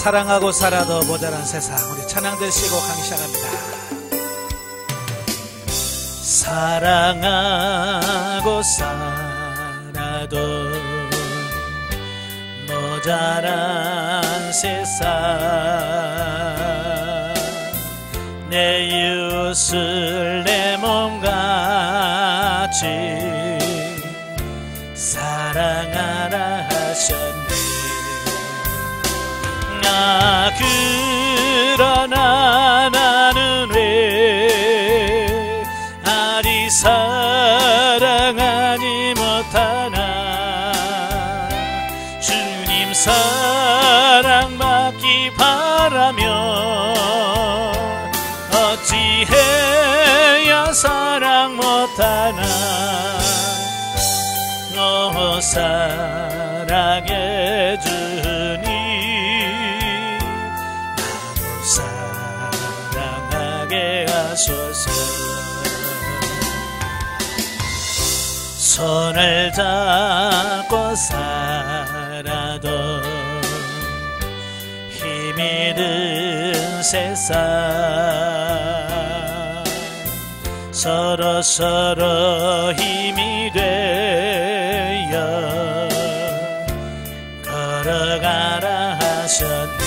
사랑하고 살아도 모자란 세상, 우리 찬양들 쓰고 강의 시작합니다. 사랑하고 살아도 모자란 세상, 내 이웃을 내 몸같이 사랑하라 하셨네. 그러나 나는 왜 아리 사랑하지 못하나. 주님 사랑받기 바라며 어찌해야 사랑 못하나. 사랑해 주님, 나도 사랑하게 하소서. 손을 잡고 살아도 힘이 든 세상, 서로 힘이 되어 걸어가라 하셨네.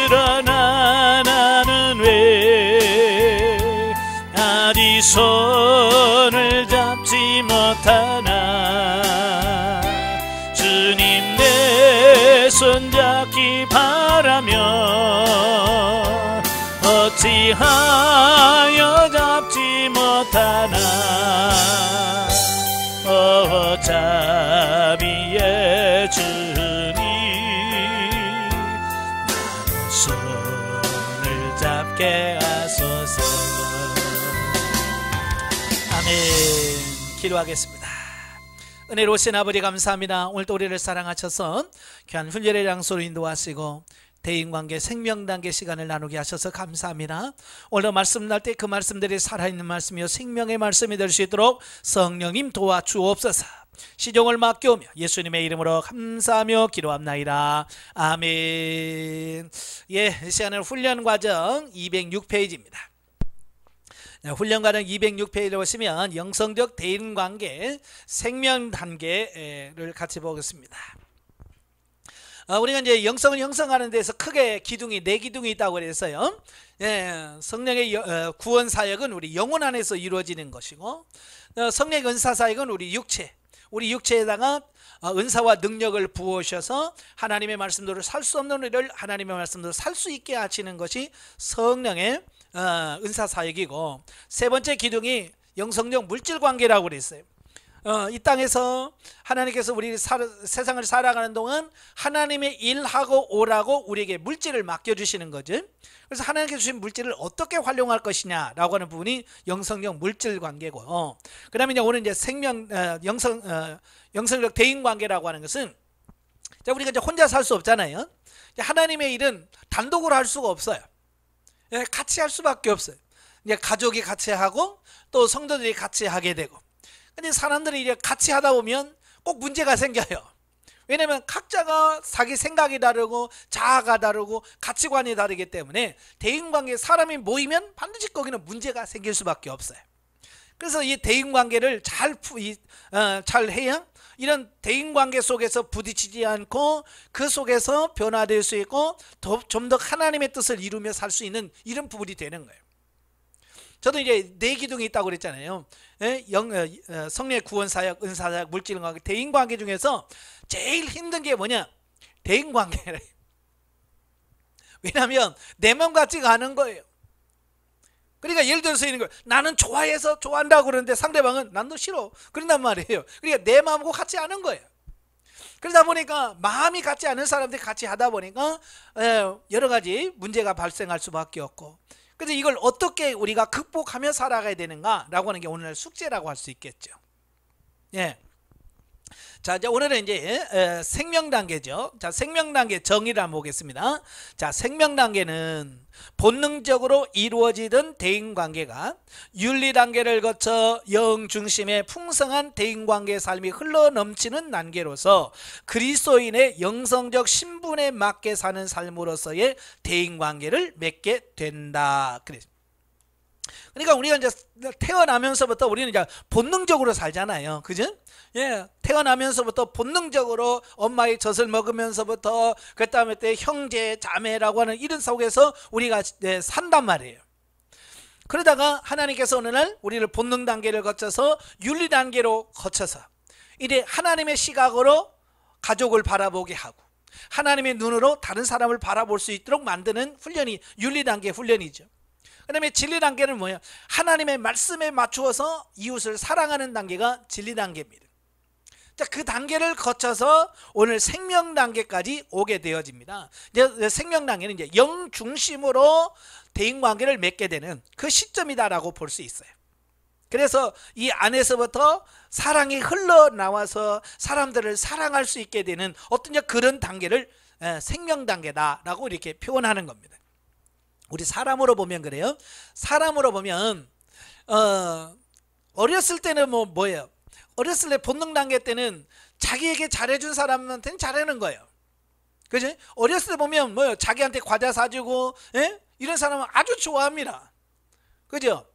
그러나 나는 왜 아리 손을 잡지 못하나. 주님 내 손 잡기 바라며 어찌하여 잡지 못하나. 자비의 주님, 나도 손을 잡게 하소서. 아멘. 기도하겠습니다. 은혜로우신 아버지 감사합니다. 오늘도 우리를 사랑하셔서 귀한 훈련의 장소로 인도하시고 대인관계 생명단계 시간을 나누게 하셔서 감사합니다. 오늘 말씀 날 때 그 말씀들이 살아있는 말씀이요 생명의 말씀이 될 수 있도록 성령님 도와주옵소서. 시종을 맡겨오며 예수님의 이름으로 감사하며 기도합나이다. 아멘. 예, 이 시간은 훈련과정 206페이지입니다. 훈련과정 206페이지를 보시면 영성적 대인관계 생명단계를 같이 보겠습니다. 우리가 이제 영성을 형성하는 데서 크게 기둥이 4기둥이 있다고 그랬어요. 성령의 구원 사역은 우리 영혼 안에서 이루어지는 것이고, 성령의 은사 사역은 우리 육체에다가 은사와 능력을 부으셔서 하나님의 말씀대로 살 수 없는 우리를 하나님의 말씀대로 살 수 있게 하시는 것이 성령의 은사 사역이고, 세 번째 기둥이 영성적 물질 관계라고 그랬어요. 이 땅에서 하나님께서 우리 세상을 살아가는 동안 하나님의 일하고 오라고 우리에게 물질을 맡겨주시는 거죠. 그래서 하나님께서 주신 물질을 어떻게 활용할 것이냐라고 하는 부분이 영성적 물질 관계고, 그 다음에 오늘 이제 영성적 대인 관계라고 하는 것은, 우리가 이제 혼자 살 수 없잖아요. 하나님의 일은 단독으로 할 수가 없어요. 같이 할 수밖에 없어요. 이제 가족이 같이 하고 또 성도들이 같이 하게 되고. 근데 사람들이 이제 같이 하다 보면 꼭 문제가 생겨요. 왜냐면 각자가 자기 생각이 다르고 자아가 다르고 가치관이 다르기 때문에 대인관계 사람이 모이면 반드시 거기는 문제가 생길 수밖에 없어요. 그래서 이 대인관계를 잘 해야 이런 대인관계 속에서 부딪히지 않고 그 속에서 변화될 수 있고 좀 더 하나님의 뜻을 이루며 살 수 있는 이런 부분이 되는 거예요. 저도 이제 4기둥이 있다고 그랬잖아요. 성령의 구원 사역, 은사 사역, 물질 관계, 대인 관계 중에서 제일 힘든 게 뭐냐? 대인 관계래. 왜냐하면 내 마음 같지가 않은 거예요. 그러니까 예를 들어서 이런 거, 나는 좋아해서 좋아한다고 그러는데 상대방은 난 너 싫어 그런단 말이에요. 그러니까 내 마음하고 같지 않은 거예요. 그러다 보니까 마음이 같지 않은 사람들이 같이 하다 보니까 여러 가지 문제가 발생할 수밖에 없고, 그래서 이걸 어떻게 우리가 극복하며 살아가야 되는가 라고 하는 게 오늘 숙제라고 할 수 있겠죠. 예. 자, 이제 오늘은 이제 생명 단계죠. 자, 생명 단계 정의를 한번 보겠습니다. 자, 생명 단계는 본능적으로 이루어지던 대인 관계가 윤리 단계를 거쳐 영 중심의 풍성한 대인 관계 삶이 흘러 넘치는 단계로서 그리스도인의 영성적 신분에 맞게 사는 삶으로서의 대인 관계를 맺게 된다. 그러니까 우리가 이제 태어나면서부터 우리는 이제 본능적으로 살잖아요. 그죠? 예, 태어나면서부터 본능적으로 엄마의 젖을 먹으면서부터 그 다음에 때 형제, 자매라고 하는 이런 속에서 우리가 산단 말이에요. 그러다가 하나님께서 어느 날 우리를 본능 단계를 거쳐서 윤리 단계로 거쳐서 이제 하나님의 시각으로 가족을 바라보게 하고 하나님의 눈으로 다른 사람을 바라볼 수 있도록 만드는 훈련이 윤리 단계 훈련이죠. 그 다음에 진리 단계는 뭐예요? 하나님의 말씀에 맞추어서 이웃을 사랑하는 단계가 진리 단계입니다. 자, 그 단계를 거쳐서 오늘 생명 단계까지 오게 되어집니다. 이제 생명 단계는 이제 영 중심으로 대인 관계를 맺게 되는 그 시점이다라고 볼 수 있어요. 그래서 이 안에서부터 사랑이 흘러나와서 사람들을 사랑할 수 있게 되는 어떤 그런 단계를 생명 단계다라고 이렇게 표현하는 겁니다. 우리 사람으로 보면 그래요. 사람으로 보면 어렸을 때는 뭐예요? 어렸을 때 본능 단계 때는 자기에게 잘해준 사람한테는 잘하는 거예요. 그죠? 어렸을 때 보면 뭐예요? 자기한테 과자 사주고, 예? 이런 사람은 아주 좋아합니다. 그죠?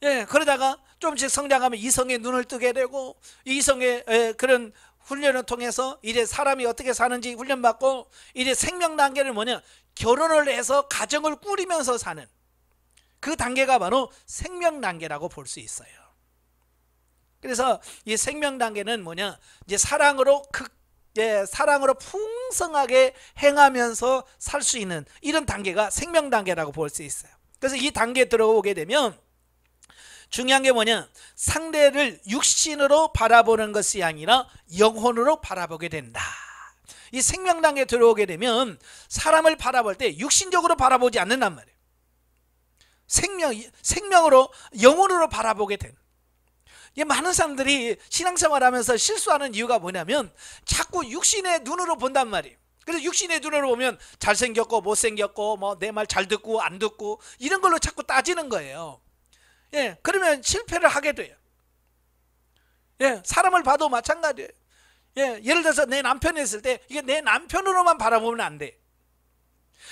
예, 그러다가 조금씩 성장하면 이성의 눈을 뜨게 되고, 이성의 그런 훈련을 통해서 이제 사람이 어떻게 사는지 훈련받고, 이제 생명 단계를 뭐냐? 결혼을 해서 가정을 꾸리면서 사는 그 단계가 바로 생명 단계라고 볼 수 있어요. 그래서 이 생명 단계는 뭐냐? 이제 사랑으로 사랑으로 풍성하게 행하면서 살 수 있는 이런 단계가 생명 단계라고 볼 수 있어요. 그래서 이 단계에 들어오게 되면 중요한 게 뭐냐? 상대를 육신으로 바라보는 것이 아니라 영혼으로 바라보게 된다. 이 생명 단계에 들어오게 되면 사람을 바라볼 때 육신적으로 바라보지 않는단 말이에요. 생명으로 영혼으로 바라보게 된. 많은 사람들이 신앙생활하면서 실수하는 이유가 뭐냐면 자꾸 육신의 눈으로 본단 말이에요. 그래서 육신의 눈으로 보면 잘생겼고 못생겼고 뭐 내 말 잘 듣고 안 듣고 이런 걸로 자꾸 따지는 거예요. 예, 그러면 실패를 하게 돼요. 예, 사람을 봐도 마찬가지예요. 예, 예를 들어서 내 남편이 있을 때 이게 내 남편으로만 바라보면 안 돼.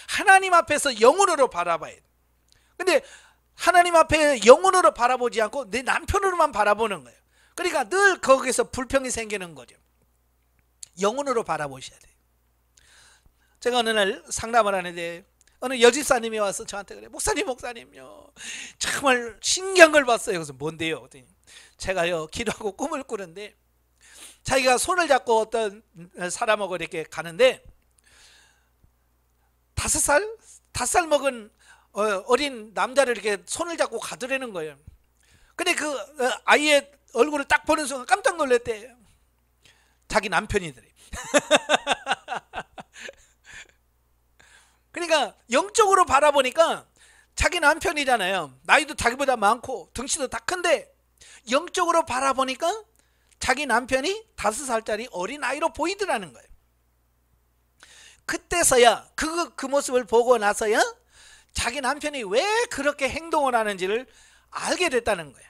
하나님 앞에서 영혼으로 바라봐야 돼. 근데 하나님 앞에 영혼으로 바라보지 않고 내 남편으로만 바라보는 거예요. 그러니까 늘 거기서 불평이 생기는 거죠. 영혼으로 바라보셔야 돼요. 제가 어느 날 상담을 하는데 어느 여집사님이 와서 저한테 그래. 목사님요 정말 신기한 걸 봤어요. 그래서 뭔데요? 제가요 기도하고 꿈을 꾸는데 자기가 손을 잡고 어떤 사람하고 이렇게 가는데 5살 먹은 어린 남자를 이렇게 손을 잡고 가더라는 거예요. 근데 그 아이의 얼굴을 딱 보는 순간 깜짝 놀랐대. 자기 남편이더래. 그러니까 영적으로 바라보니까 자기 남편이잖아요. 나이도 자기보다 많고 덩치도 다 큰데 영적으로 바라보니까 자기 남편이 5살짜리 어린 아이로 보이더라는 거예요. 그때서야 그 모습을 보고 나서야 자기 남편이 왜 그렇게 행동을 하는지를 알게 됐다는 거예요.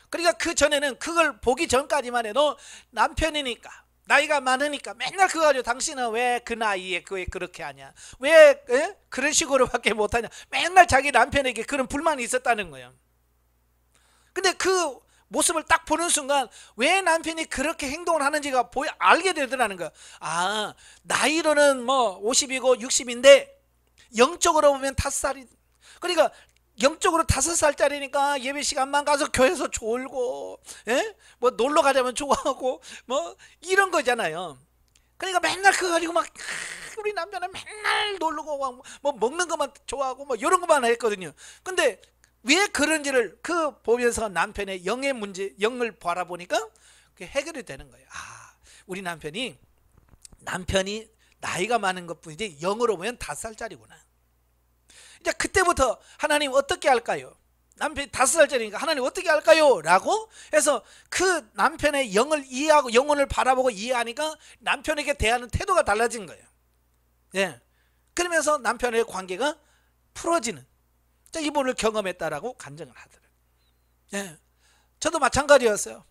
그러니까 그 전에는 그걸 보기 전까지만 해도 남편이니까 나이가 많으니까 맨날 그거 가지고 당신은 왜 그 나이에 왜 그렇게 하냐, 왜 그런 식으로밖에 못하냐, 맨날 자기 남편에게 그런 불만이 있었다는 거예요. 근데 그 모습을 딱 보는 순간 왜 남편이 그렇게 행동을 하는지가 알게 되더라는 거야. 아, 나이로는 뭐 50이고 60인데 영적으로 보면 5살이. 그러니까 영적으로 5살짜리니까 예배 시간만 가서 교회에서 졸고, 뭐 놀러 가자면 좋아하고 뭐 이런 거잖아요. 그러니까 맨날 그거 가지고 막 우리 남편은 맨날 놀러고 뭐 먹는 것만 좋아하고 뭐 이런 것만 했거든요. 근데 왜 그런지를 보면서 남편의 영의 문제, 영을 바라보니까 그게 해결이 되는 거예요. 아, 우리 남편이 나이가 많은 것뿐이지 영으로 보면 5살짜리구나. 이제 그때부터 하나님 어떻게 할까요? 남편이 5살짜리니까 하나님 어떻게 할까요? 라고 해서 그 남편의 영을 이해하고 영혼을 바라보고 이해하니까 남편에게 대하는 태도가 달라진 거예요. 예. 그러면서 남편의 관계가 풀어지는 이분을 경험했다라고 간증을 하더라고요. 예. 저도 마찬가지였어요.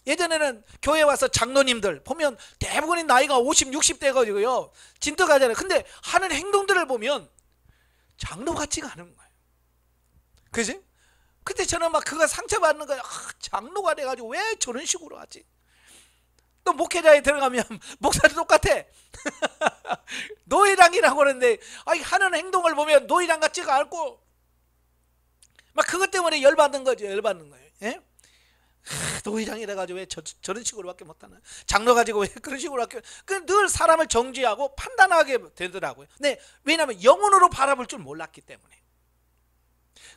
예전에는 교회 와서 장로님들 보면 대부분이 나이가 50, 60대 가지고요. 진득하잖아요. 근데 하는 행동들을 보면 장로 같지가 않은 거예요. 그지? 그때 저는 막 그거 상처받는 거예요. 장로가 돼가지고 왜 저런 식으로 하지? 또 목회자에 들어가면 목사도 똑같아. 노예당이라고 그러는데 하는 행동을 보면 노예당 같지가 않고 막 그것 때문에 열받는 거죠. 열받는 거예요. 예? 노예당이 돼가지고 왜 저런 식으로밖에 못하나? 장로 가지고 왜 그런 식으로 밖에? 늘 사람을 정죄하고 판단하게 되더라고요. 네, 왜냐하면 영혼으로 바라볼 줄 몰랐기 때문에.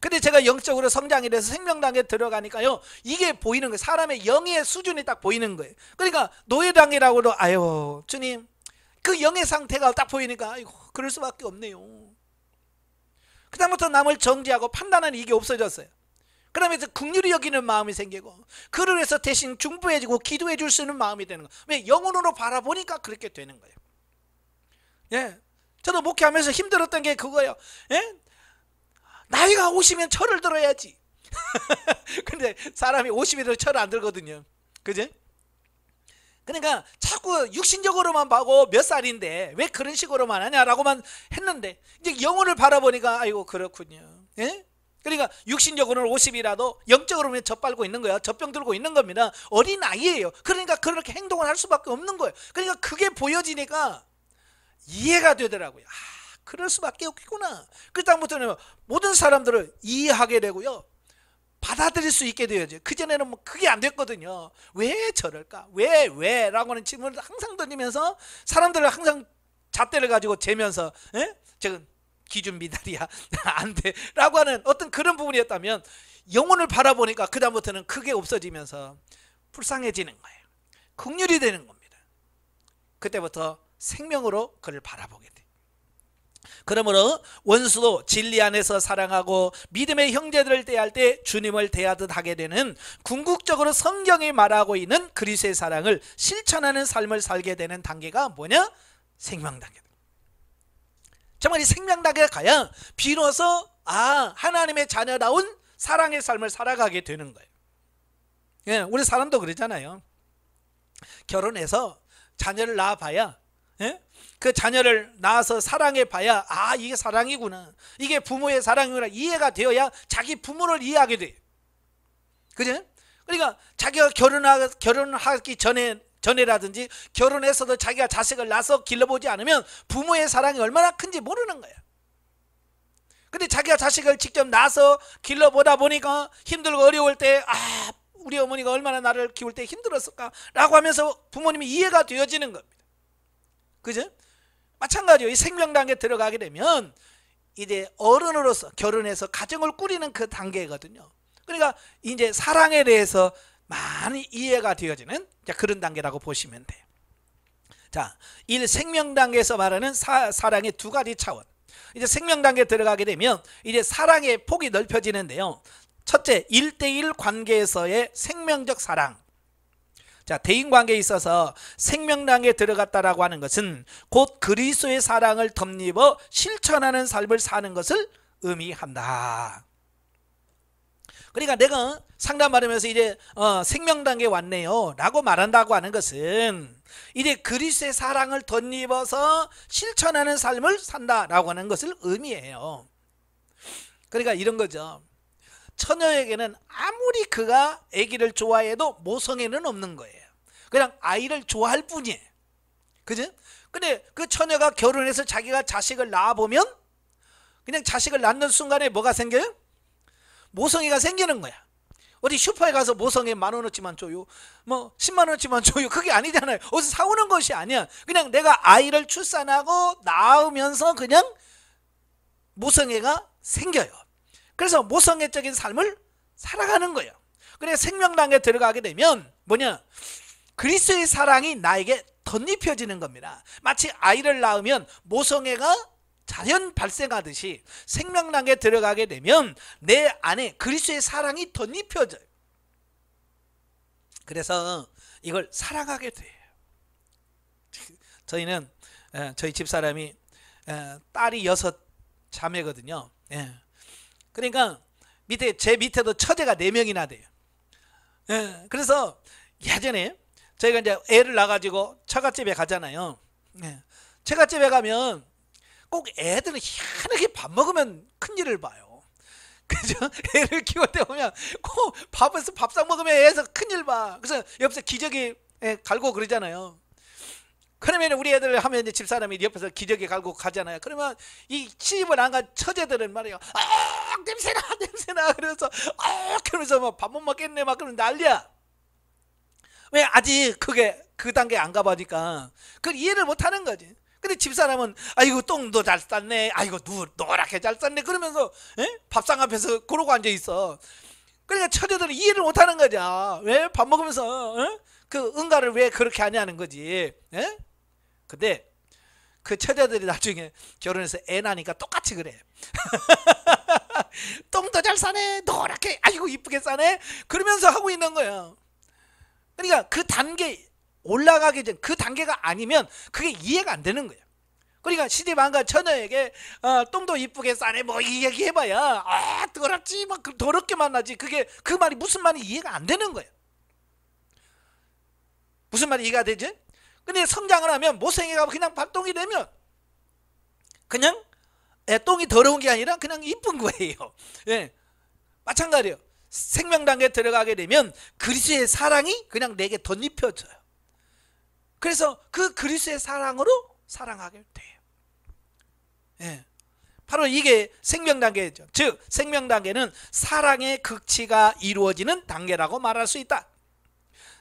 근데 제가 영적으로 성장이 돼서 생명당에 들어가니까요, 이게 보이는 거예요. 사람의 영의 수준이 딱 보이는 거예요. 그러니까 노예당이라고도 아유 주님, 그 영의 상태가 딱 보이니까 아이고 그럴 수밖에 없네요. 그다음부터 남을 정죄하고 판단하는 이게 없어졌어요. 그러면서 긍휼히 여기는 마음이 생기고 그를 위해서 대신 중보해주고 기도해 줄 수 있는 마음이 되는 거예요. 왜? 영혼으로 바라보니까 그렇게 되는 거예요. 예, 저도 목회하면서 힘들었던 게 그거예요. 예? 나이가 50이면 철을 들어야지. 근데 사람이 50이라도 철을 안 들거든요. 그지? 그러니까 자꾸 육신적으로만 보고 몇 살인데 왜 그런 식으로만 하냐라고만 했는데 이제 영혼을 바라보니까 아이고 그렇군요. 예? 그러니까 육신적으로는 50이라도 영적으로는 젖밟고 있는 거야. 젖병 들고 있는 겁니다. 어린 아이예요. 그러니까 그렇게 행동을 할 수밖에 없는 거예요. 그러니까 그게 보여지니까 이해가 되더라고요. 그럴 수밖에 없겠구나. 그다음부터는 모든 사람들을 이해하게 되고요, 받아들일 수 있게 되어져. 그전에는 뭐 그게 안 됐거든요. 왜 저럴까? 왜? 라고는 질문을 항상 던지면서 사람들을 항상 잣대를 가지고 재면서 저건 기준 미달이야 안 돼 라고 하는 어떤 그런 부분이었다면, 영혼을 바라보니까 그 다음부터는 그게 없어지면서 불쌍해지는 거예요. 긍휼이 되는 겁니다. 그때부터 생명으로 그를 바라보게 돼. 그러므로 원수도 진리 안에서 사랑하고 믿음의 형제들을 대할 때 주님을 대하듯 하게 되는, 궁극적으로 성경이 말하고 있는 그리스도의 사랑을 실천하는 삶을 살게 되는 단계가 뭐냐? 생명단계다. 정말 이 생명단계에 가야 비로소 하나님의 자녀다운 사랑의 삶을 살아가게 되는 거예요. 예, 우리 사람도 그러잖아요. 결혼해서 자녀를 낳아봐야, 그 자녀를 낳아서 사랑해봐야 이게 사랑이구나, 이게 부모의 사랑이구나 이해가 되어야 자기 부모를 이해하게 돼요. 그죠? 그러니까 자기가 결혼하기 전에라든지 결혼해서도 자기가 자식을 낳아서 길러보지 않으면 부모의 사랑이 얼마나 큰지 모르는 거예요. 근데 자기가 자식을 직접 낳아서 길러보다 보니까 힘들고 어려울 때 우리 어머니가 얼마나 나를 키울 때 힘들었을까 라고 하면서 부모님이 이해가 되어지는 겁니다. 그죠? 마찬가지로 이 생명단계에 들어가게 되면 이제 어른으로서 결혼해서 가정을 꾸리는 그 단계거든요. 그러니까 이제 사랑에 대해서 많이 이해가 되어지는 그런 단계라고 보시면 돼요. 자, 이 생명단계에서 말하는 사랑의 두 가지 차원. 이제 생명단계에 들어가게 되면 이제 사랑의 폭이 넓혀지는데요. 첫째, 1대1 관계에서의 생명적 사랑. 자, 대인관계에 있어서 생명단계에 들어갔다라고 하는 것은 곧 그리스도의 사랑을 덧입어 실천하는 삶을 사는 것을 의미한다. 그러니까 내가 상담받으면서 이제 생명단계에 왔네요 라고 말한다고 하는 것은 이제 그리스도의 사랑을 덧입어서 실천하는 삶을 산다라고 하는 것을 의미해요. 그러니까 이런 거죠. 처녀에게는 아무리 그가 아기를 좋아해도 모성애는 없는 거예요. 그냥 아이를 좋아할 뿐이에요. 그죠? 근데 그 처녀가 결혼해서 자기가 자식을 낳아보면 그냥 자식을 낳는 순간에 뭐가 생겨요? 모성애가 생기는 거야. 어디 슈퍼에 가서 모성애 10,000원어치만 줘요, 뭐 10만원어치만 줘요, 그게 아니잖아요. 어디서 사오는 것이 아니야. 그냥 내가 아이를 출산하고 낳으면서 그냥 모성애가 생겨요. 그래서 모성애적인 삶을 살아가는 거예요. 그래서 생명단계에 들어가게 되면 뭐냐? 그리스도의 사랑이 나에게 덧입혀지는 겁니다. 마치 아이를 낳으면 모성애가 자연 발생하듯이 생명단계에 들어가게 되면 내 안에 그리스도의 사랑이 덧입혀져요. 그래서 이걸 사랑하게 돼요. 저희는 저희 집사람이 딸이 6 자매거든요. 그러니까 제 밑에도 처제가 4명이나 돼요. 그래서 예전에 저희가 이제 애를 낳아가지고 처갓집에 가잖아요. 처갓집에 가면 꼭 애들은 희한하게 밥 먹으면 큰일을 봐요. 그죠? 애를 키울 때 보면 꼭 밥에서 밥상 먹으면 애에서 큰일 봐. 그래서 옆에서 기저귀 갈고 그러잖아요. 그러면 우리 애들 하면 이제 집사람이 옆에서 기저귀 갈고 가잖아요. 그러면 이 시집을 안 간 처제들은 말이에요. 아, 냄새나, 냄새나. 그래서 그러면서 막 밥 못 먹겠네 막 그러면 난리야. 왜? 아직 그 단계 안 가보니까 그걸 이해를 못 하는 거지. 근데 집사람은 아이고 똥도 잘 쌌네, 아이고 노랗게 잘 쌌네 그러면서 밥상 앞에서 그러고 앉아 있어. 그러니까 처제들은 이해를 못 하는 거죠. 왜? 밥 먹으면서 그 응가를 왜 그렇게 하냐는 거지. 근데 그 처제들이 나중에 결혼해서 애 낳으니까 똑같이 그래. 똥도 잘 싸네, 노랗게, 아이고 이쁘게 싸네 그러면서 하고 있는 거예요. 그러니까 그 단계 올라가기 전 그 단계가 아니면 그게 이해가 안 되는 거예요. 그러니까 시집 안 간 처녀에게 똥도 이쁘게 싸네 뭐 이 얘기 해봐야 더럽지 막 더럽게 만나지. 그게 그 말이 무슨 말이 이해가 안 되는 거예요. 무슨 말이 이해가 되지? 근데 성장을 하면 못생겨가면 그냥 발똥이 되면 그냥 똥이 더러운 게 아니라 그냥 이쁜 거예요. 마찬가지예요. 생명단계에 들어가게 되면 그리스도의 사랑이 그냥 내게 덧입혀져요. 그래서 그 그리스도의 사랑으로 사랑하게 돼요. 바로 이게 생명단계죠. 즉 생명단계는 사랑의 극치가 이루어지는 단계라고 말할 수 있다.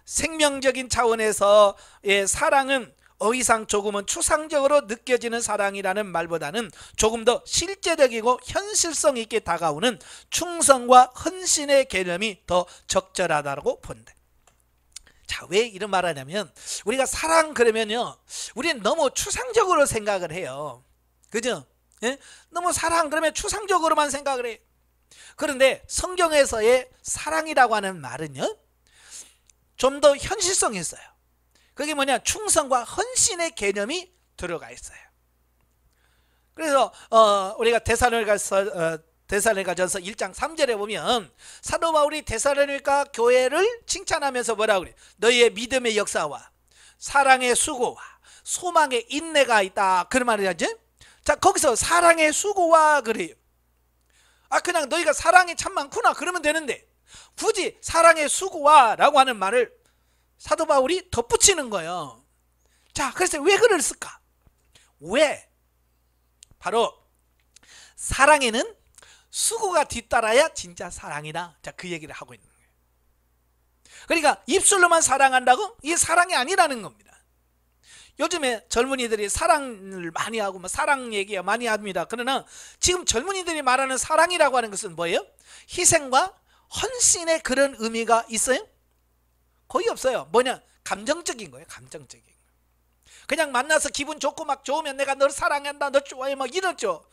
생명적인 차원에서의 사랑은 어이상 조금은 추상적으로 느껴지는 사랑이라는 말보다는 조금 더 실제적이고 현실성 있게 다가오는 충성과 헌신의 개념이 더 적절하다고 본다. 자, 왜 이런 말 하냐면 우리가 사랑 그러면요 우리는 너무 추상적으로 생각을 해요. 그죠? 너무 사랑 그러면 추상적으로만 생각을 해요. 그런데 성경에서의 사랑이라고 하는 말은요 좀 더 현실성이 있어요. 그게 뭐냐, 충성과 헌신의 개념이 들어가 있어요. 그래서 우리가 데살로니가전서 1장 3절에 보면 사도 바울이 데살로니가 교회를 칭찬하면서 뭐라고 그래요? 너희의 믿음의 역사와 사랑의 수고와 소망의 인내가 있다 그런 말을 하죠. 자, 거기서 사랑의 수고와 그래요. 그냥 너희가 사랑이 참 많구나 그러면 되는데 굳이 사랑의 수고와 라고 하는 말을 사도 바울이 덧붙이는 거예요. 자, 그래서 왜 그랬을까? 왜? 바로 사랑에는 수고가 뒤따라야 진짜 사랑이다. 자, 그 얘기를 하고 있는 거예요. 그러니까 입술로만 사랑한다고? 이게 사랑이 아니라는 겁니다. 요즘에 젊은이들이 사랑을 많이 하고 사랑 얘기 많이 합니다. 그러나 지금 젊은이들이 말하는 사랑이라고 하는 것은 뭐예요? 희생과 헌신의 그런 의미가 있어요? 거의 없어요. 뭐냐? 감정적인 거예요. 감정적인 거예요. 그냥 만나서 기분 좋고 막 좋으면 내가 너를 사랑한다, 너 좋아해 막 이러죠.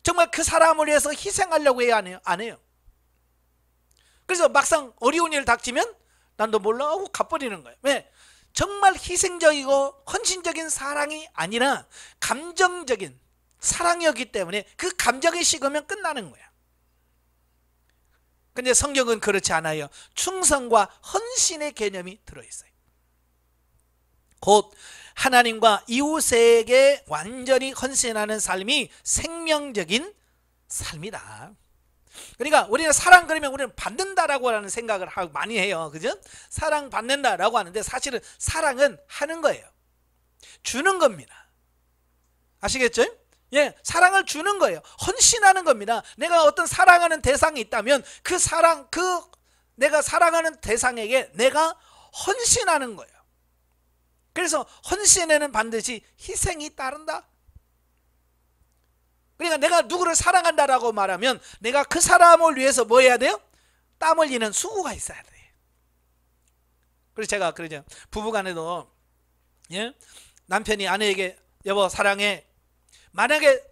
정말 그 사람을 위해서 희생하려고 해야 안 해요? 안 해요. 그래서 막상 어려운 일 닥치면 난 너 몰라 하고 가버리는 거예요. 왜? 정말 희생적이고 헌신적인 사랑이 아니라 감정적인 사랑이었기 때문에 그 감정이 식으면 끝나는 거야. 근데 성경은 그렇지 않아요. 충성과 헌신의 개념이 들어있어요. 곧 하나님과 이웃에게 완전히 헌신하는 삶이 생명적인 삶이다. 그러니까 우리는 사랑 그러면 우리는 받는다라고 하는 생각을 많이 해요. 그죠? 사랑 받는다라고 하는데 사실은 사랑은 하는 거예요. 주는 겁니다. 아시겠죠? 사랑을 주는 거예요. 헌신하는 겁니다. 내가 어떤 사랑하는 대상이 있다면 내가 사랑하는 대상에게 내가 헌신하는 거예요. 그래서 헌신에는 반드시 희생이 따른다. 그러니까 내가 누구를 사랑한다라고 말하면 내가 그 사람을 위해서 뭐 해야 돼요? 땀 흘리는 수고가 있어야 돼요. 그래서 제가 그러죠. 부부간에도 남편이 아내에게 여보 사랑해 만약에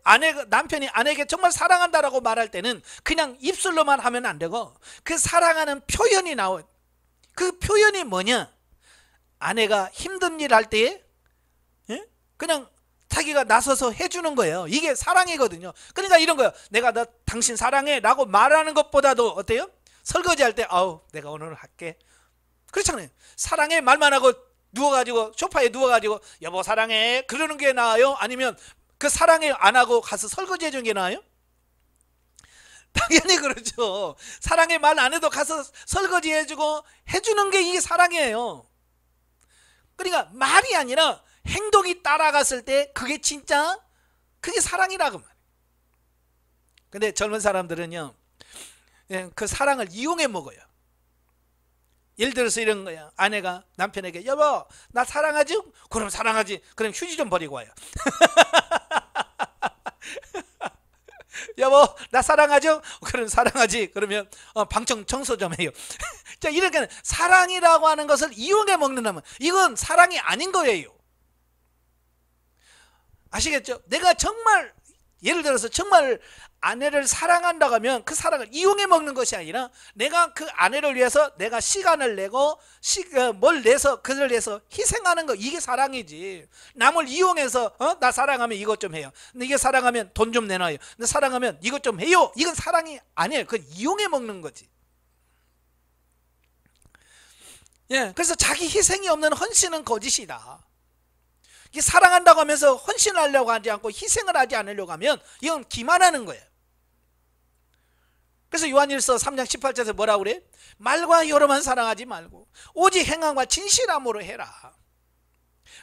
남편이 아내에게 정말 사랑한다라고 말할 때는 그냥 입술로만 하면 안 되고 그 사랑하는 표현이 나와요. 그 표현이 뭐냐? 아내가 힘든 일 할 때에 그냥 자기가 나서서 해주는 거예요. 이게 사랑이거든요. 그러니까 이런 거예요. 내가 너 당신 사랑해 라고 말하는 것보다도 어때요? 설거지 할 때 아우 내가 오늘 할게. 그렇잖아요. 사랑해 말만 하고 누워가지고 소파에 누워가지고 여보 사랑해 그러는 게 나아요? 아니면 그 사랑해 안 하고 가서 설거지 해주는 게 나아요? 당연히 그렇죠. 사랑해 말 안 해도 가서 설거지 해주고 해주는 게 이게 사랑이에요. 그러니까 말이 아니라 행동이 따라갔을 때 그게 진짜 그게 사랑이라고 말이에요. 근데 젊은 사람들은요 그 사랑을 이용해 먹어요. 예를 들어서 이런 거야. 아내가 남편에게 여보 나 사랑하지? 그럼 사랑하지. 그럼 휴지 좀 버리고 와요. 여보 나 사랑하죠? 그럼 사랑하지. 그러면 방청 청소 좀 해요. 자, 이렇게 사랑이라고 하는 것을 이용해 먹는다면 이건 사랑이 아닌 거예요. 아시겠죠? 내가 정말 예를 들어서 정말 아내를 사랑한다고 하면 그 사랑을 이용해 먹는 것이 아니라 내가 그 아내를 위해서 내가 시간을 내고 뭘 내서 그를 위해서 희생하는 거 이게 사랑이지. 남을 이용해서 나 사랑하면 이것 좀 해요. 이게 사랑하면 돈 좀 내놔요. 나 사랑하면 이것 좀 해요. 이건 사랑이 아니에요. 그건 이용해 먹는 거지. 예, 그래서 자기 희생이 없는 헌신은 거짓이다. 사랑한다고 하면서 헌신을 하려고 하지 않고 희생을 하지 않으려고 하면 이건 기만하는 거예요. 그래서 요한일서 3장 18절에서 뭐라고 그래? 말과 혀로만 사랑하지 말고 오직 행함과 진실함으로 해라.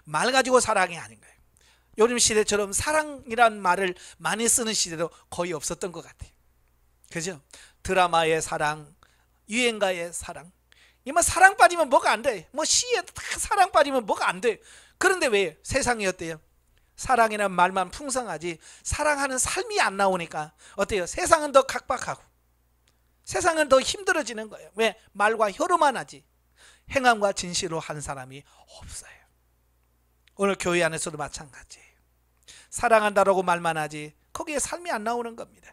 말 가지고 사랑이 아닌 거예요. 요즘 시대처럼 사랑이란 말을 많이 쓰는 시대도 거의 없었던 것 같아요. 그죠? 드라마의 사랑, 유행가의 사랑, 이만 사랑 빠지면 뭐가 안 돼. 뭐 시에 다 사랑 빠지면 뭐가 안 돼. 그런데 왜 세상이 어때요? 사랑이란 말만 풍성하지 사랑하는 삶이 안 나오니까 어때요? 세상은 더 각박하고 세상은 더 힘들어지는 거예요. 왜? 말과 혀로만 하지 행함과 진실로 한 사람이 없어요. 오늘 교회 안에서도 마찬가지예요. 사랑한다라고 말만 하지 거기에 삶이 안 나오는 겁니다.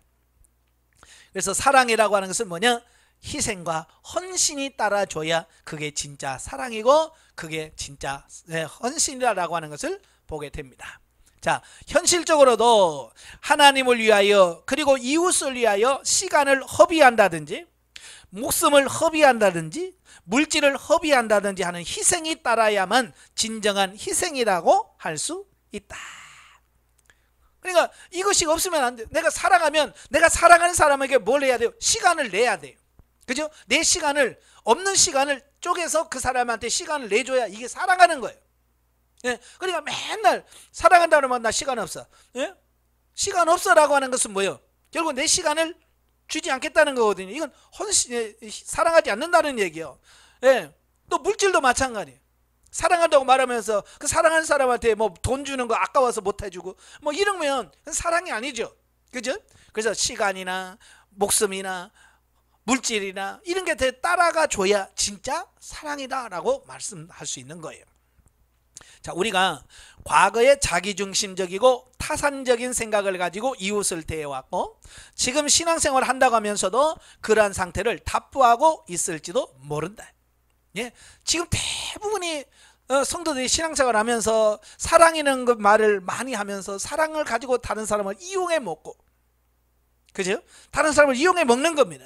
그래서 사랑이라고 하는 것은 뭐냐? 희생과 헌신이 따라줘야 그게 진짜 사랑이고 그게 진짜 헌신이라고 하는 것을 보게 됩니다. 자, 현실적으로도 하나님을 위하여 그리고 이웃을 위하여 시간을 허비한다든지 목숨을 허비한다든지 물질을 허비한다든지 하는 희생이 따라야만 진정한 희생이라고 할 수 있다. 그러니까 이것이 없으면 안 돼요. 내가 사랑하면 내가 사랑하는 사람에게 뭘 해야 돼요? 시간을 내야 돼요. 그죠? 내 시간을 없는 시간을 쪼개서 그 사람한테 시간을 내줘야 이게 사랑하는 거예요. 예? 그러니까 맨날 사랑한다 그러면 나 시간 없어. 예? 시간 없어라고 하는 것은 뭐예요? 결국 내 시간을 주지 않겠다는 거거든요. 이건 사랑하지 않는다는 얘기예요. 예? 또 물질도 마찬가지예요. 사랑한다고 말하면서 그 사랑하는 사람한테 뭐 돈 주는 거 아까워서 못 해주고 뭐 이러면 사랑이 아니죠. 그죠? 그래서 시간이나 목숨이나 물질이나 이런 게 따라가 줘야 진짜 사랑이다라고 말씀할 수 있는 거예요. 자, 우리가 과거에 자기중심적이고 타산적인 생각을 가지고 이웃을 대해왔고 지금 신앙생활을 한다고 하면서도 그러한 상태를 답부하고 있을지도 모른다. 예? 지금 대부분이 성도들이 신앙생활을 하면서 사랑이라는 그 말을 많이 하면서 사랑을 가지고 다른 사람을 이용해 먹고 그죠? 다른 사람을 이용해 먹는 겁니다.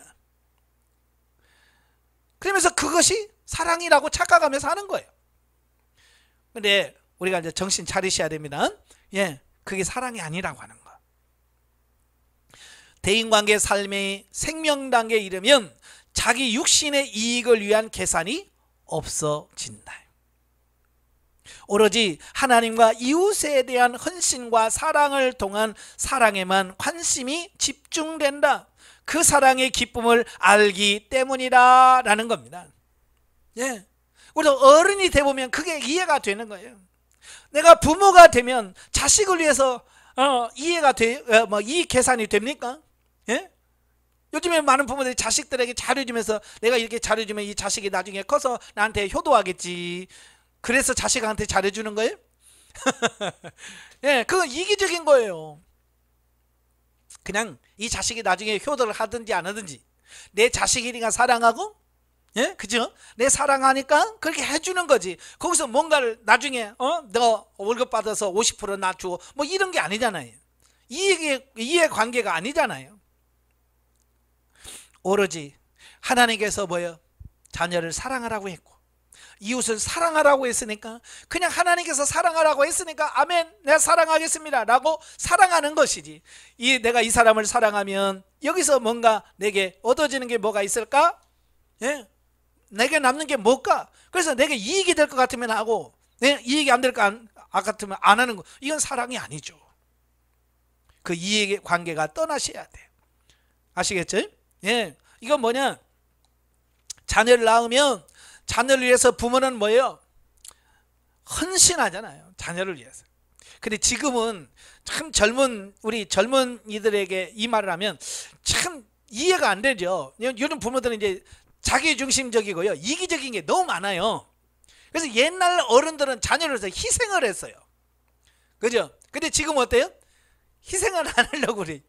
그러면서 그것이 사랑이라고 착각하면서 하는 거예요. 근데 우리가 이제 정신 차리셔야 됩니다. 예, 그게 사랑이 아니라고 하는 거. 대인관계 삶의 생명 단계에 이르면 자기 육신의 이익을 위한 계산이 없어진다. 오로지 하나님과 이웃에 대한 헌신과 사랑을 통한 사랑에만 관심이 집중된다. 그 사랑의 기쁨을 알기 때문이다 라는 겁니다. 예, 우리도 어른이 되보면 그게 이해가 되는 거예요. 내가 부모가 되면 자식을 위해서 이해가 이 계산이 됩니까? 예? 요즘에 많은 부모들이 자식들에게 잘해주면서 내가 이렇게 잘해주면 이 자식이 나중에 커서 나한테 효도하겠지. 그래서 자식한테 잘해주는 거예요? 예, 그건 이기적인 거예요. 그냥 이 자식이 나중에 효도를 하든지 안 하든지 내 자식이니까 사랑하고, 예, 그죠? 내 사랑하니까 그렇게 해주는 거지. 거기서 뭔가를 나중에 너 월급 받아서 50% 낮추고 뭐 이런 게 아니잖아요. 이해 관계가 아니잖아요. 오로지 하나님께서 뭐예요? 자녀를 사랑하라고 했고 이웃을 사랑하라고 했으니까, 그냥 하나님께서 사랑하라고 했으니까 아멘, 내가 사랑하겠습니다 라고 사랑하는 것이지, 내가 이 사람을 사랑하면 여기서 뭔가 내게 얻어지는 게 뭐가 있을까? 예? 내게 남는 게 뭘까? 그래서 내게 이익이 될 것 같으면 하고, 이익이 안 될 것 같으면 안 하는 거, 이건 사랑이 아니죠. 그 이익의 관계가 떠나셔야 돼. 아시겠죠? 예, 이건 뭐냐, 자녀를 낳으면 자녀를 위해서 부모는 뭐예요? 헌신하잖아요, 자녀를 위해서. 근데 지금은 참 우리 젊은이들에게 이 말을 하면 참 이해가 안 되죠. 요즘 부모들은 이제 자기중심적이고요, 이기적인 게 너무 많아요. 그래서 옛날 어른들은 자녀를 위해서 희생을 했어요. 그죠? 근데 지금 어때요? 희생을 안 하려고 그래.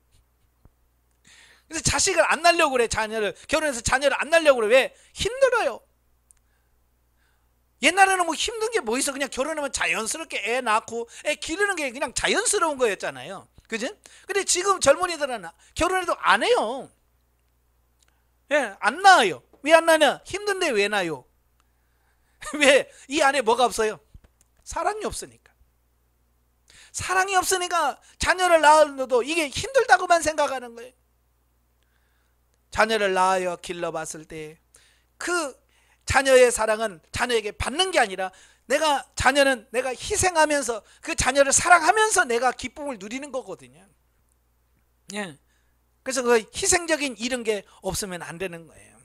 그래서 자식을 안 낳으려고 그래. 결혼해서 자녀를 안 낳으려고 그래. 왜? 힘들어요. 옛날에는 뭐 힘든 게 뭐 있어? 그냥 결혼하면 자연스럽게 애 낳고 애 기르는 게 그냥 자연스러운 거였잖아요. 그지? 근데 지금 젊은이들은 결혼해도 안 해요. 예, 안 낳아요. 왜 안 낳냐? 힘든데 왜 낳아요? 왜? 이 안에 뭐가 없어요? 사랑이 없으니까. 사랑이 없으니까 자녀를 낳아도 이게 힘들다고만 생각하는 거예요. 자녀를 낳아요 길러봤을 때 그 자녀의 사랑은 자녀에게 받는 게 아니라 자녀는 내가 희생하면서 그 자녀를 사랑하면서 내가 기쁨을 누리는 거거든요. 예. 그래서 그 희생적인 이런 게 없으면 안 되는 거예요.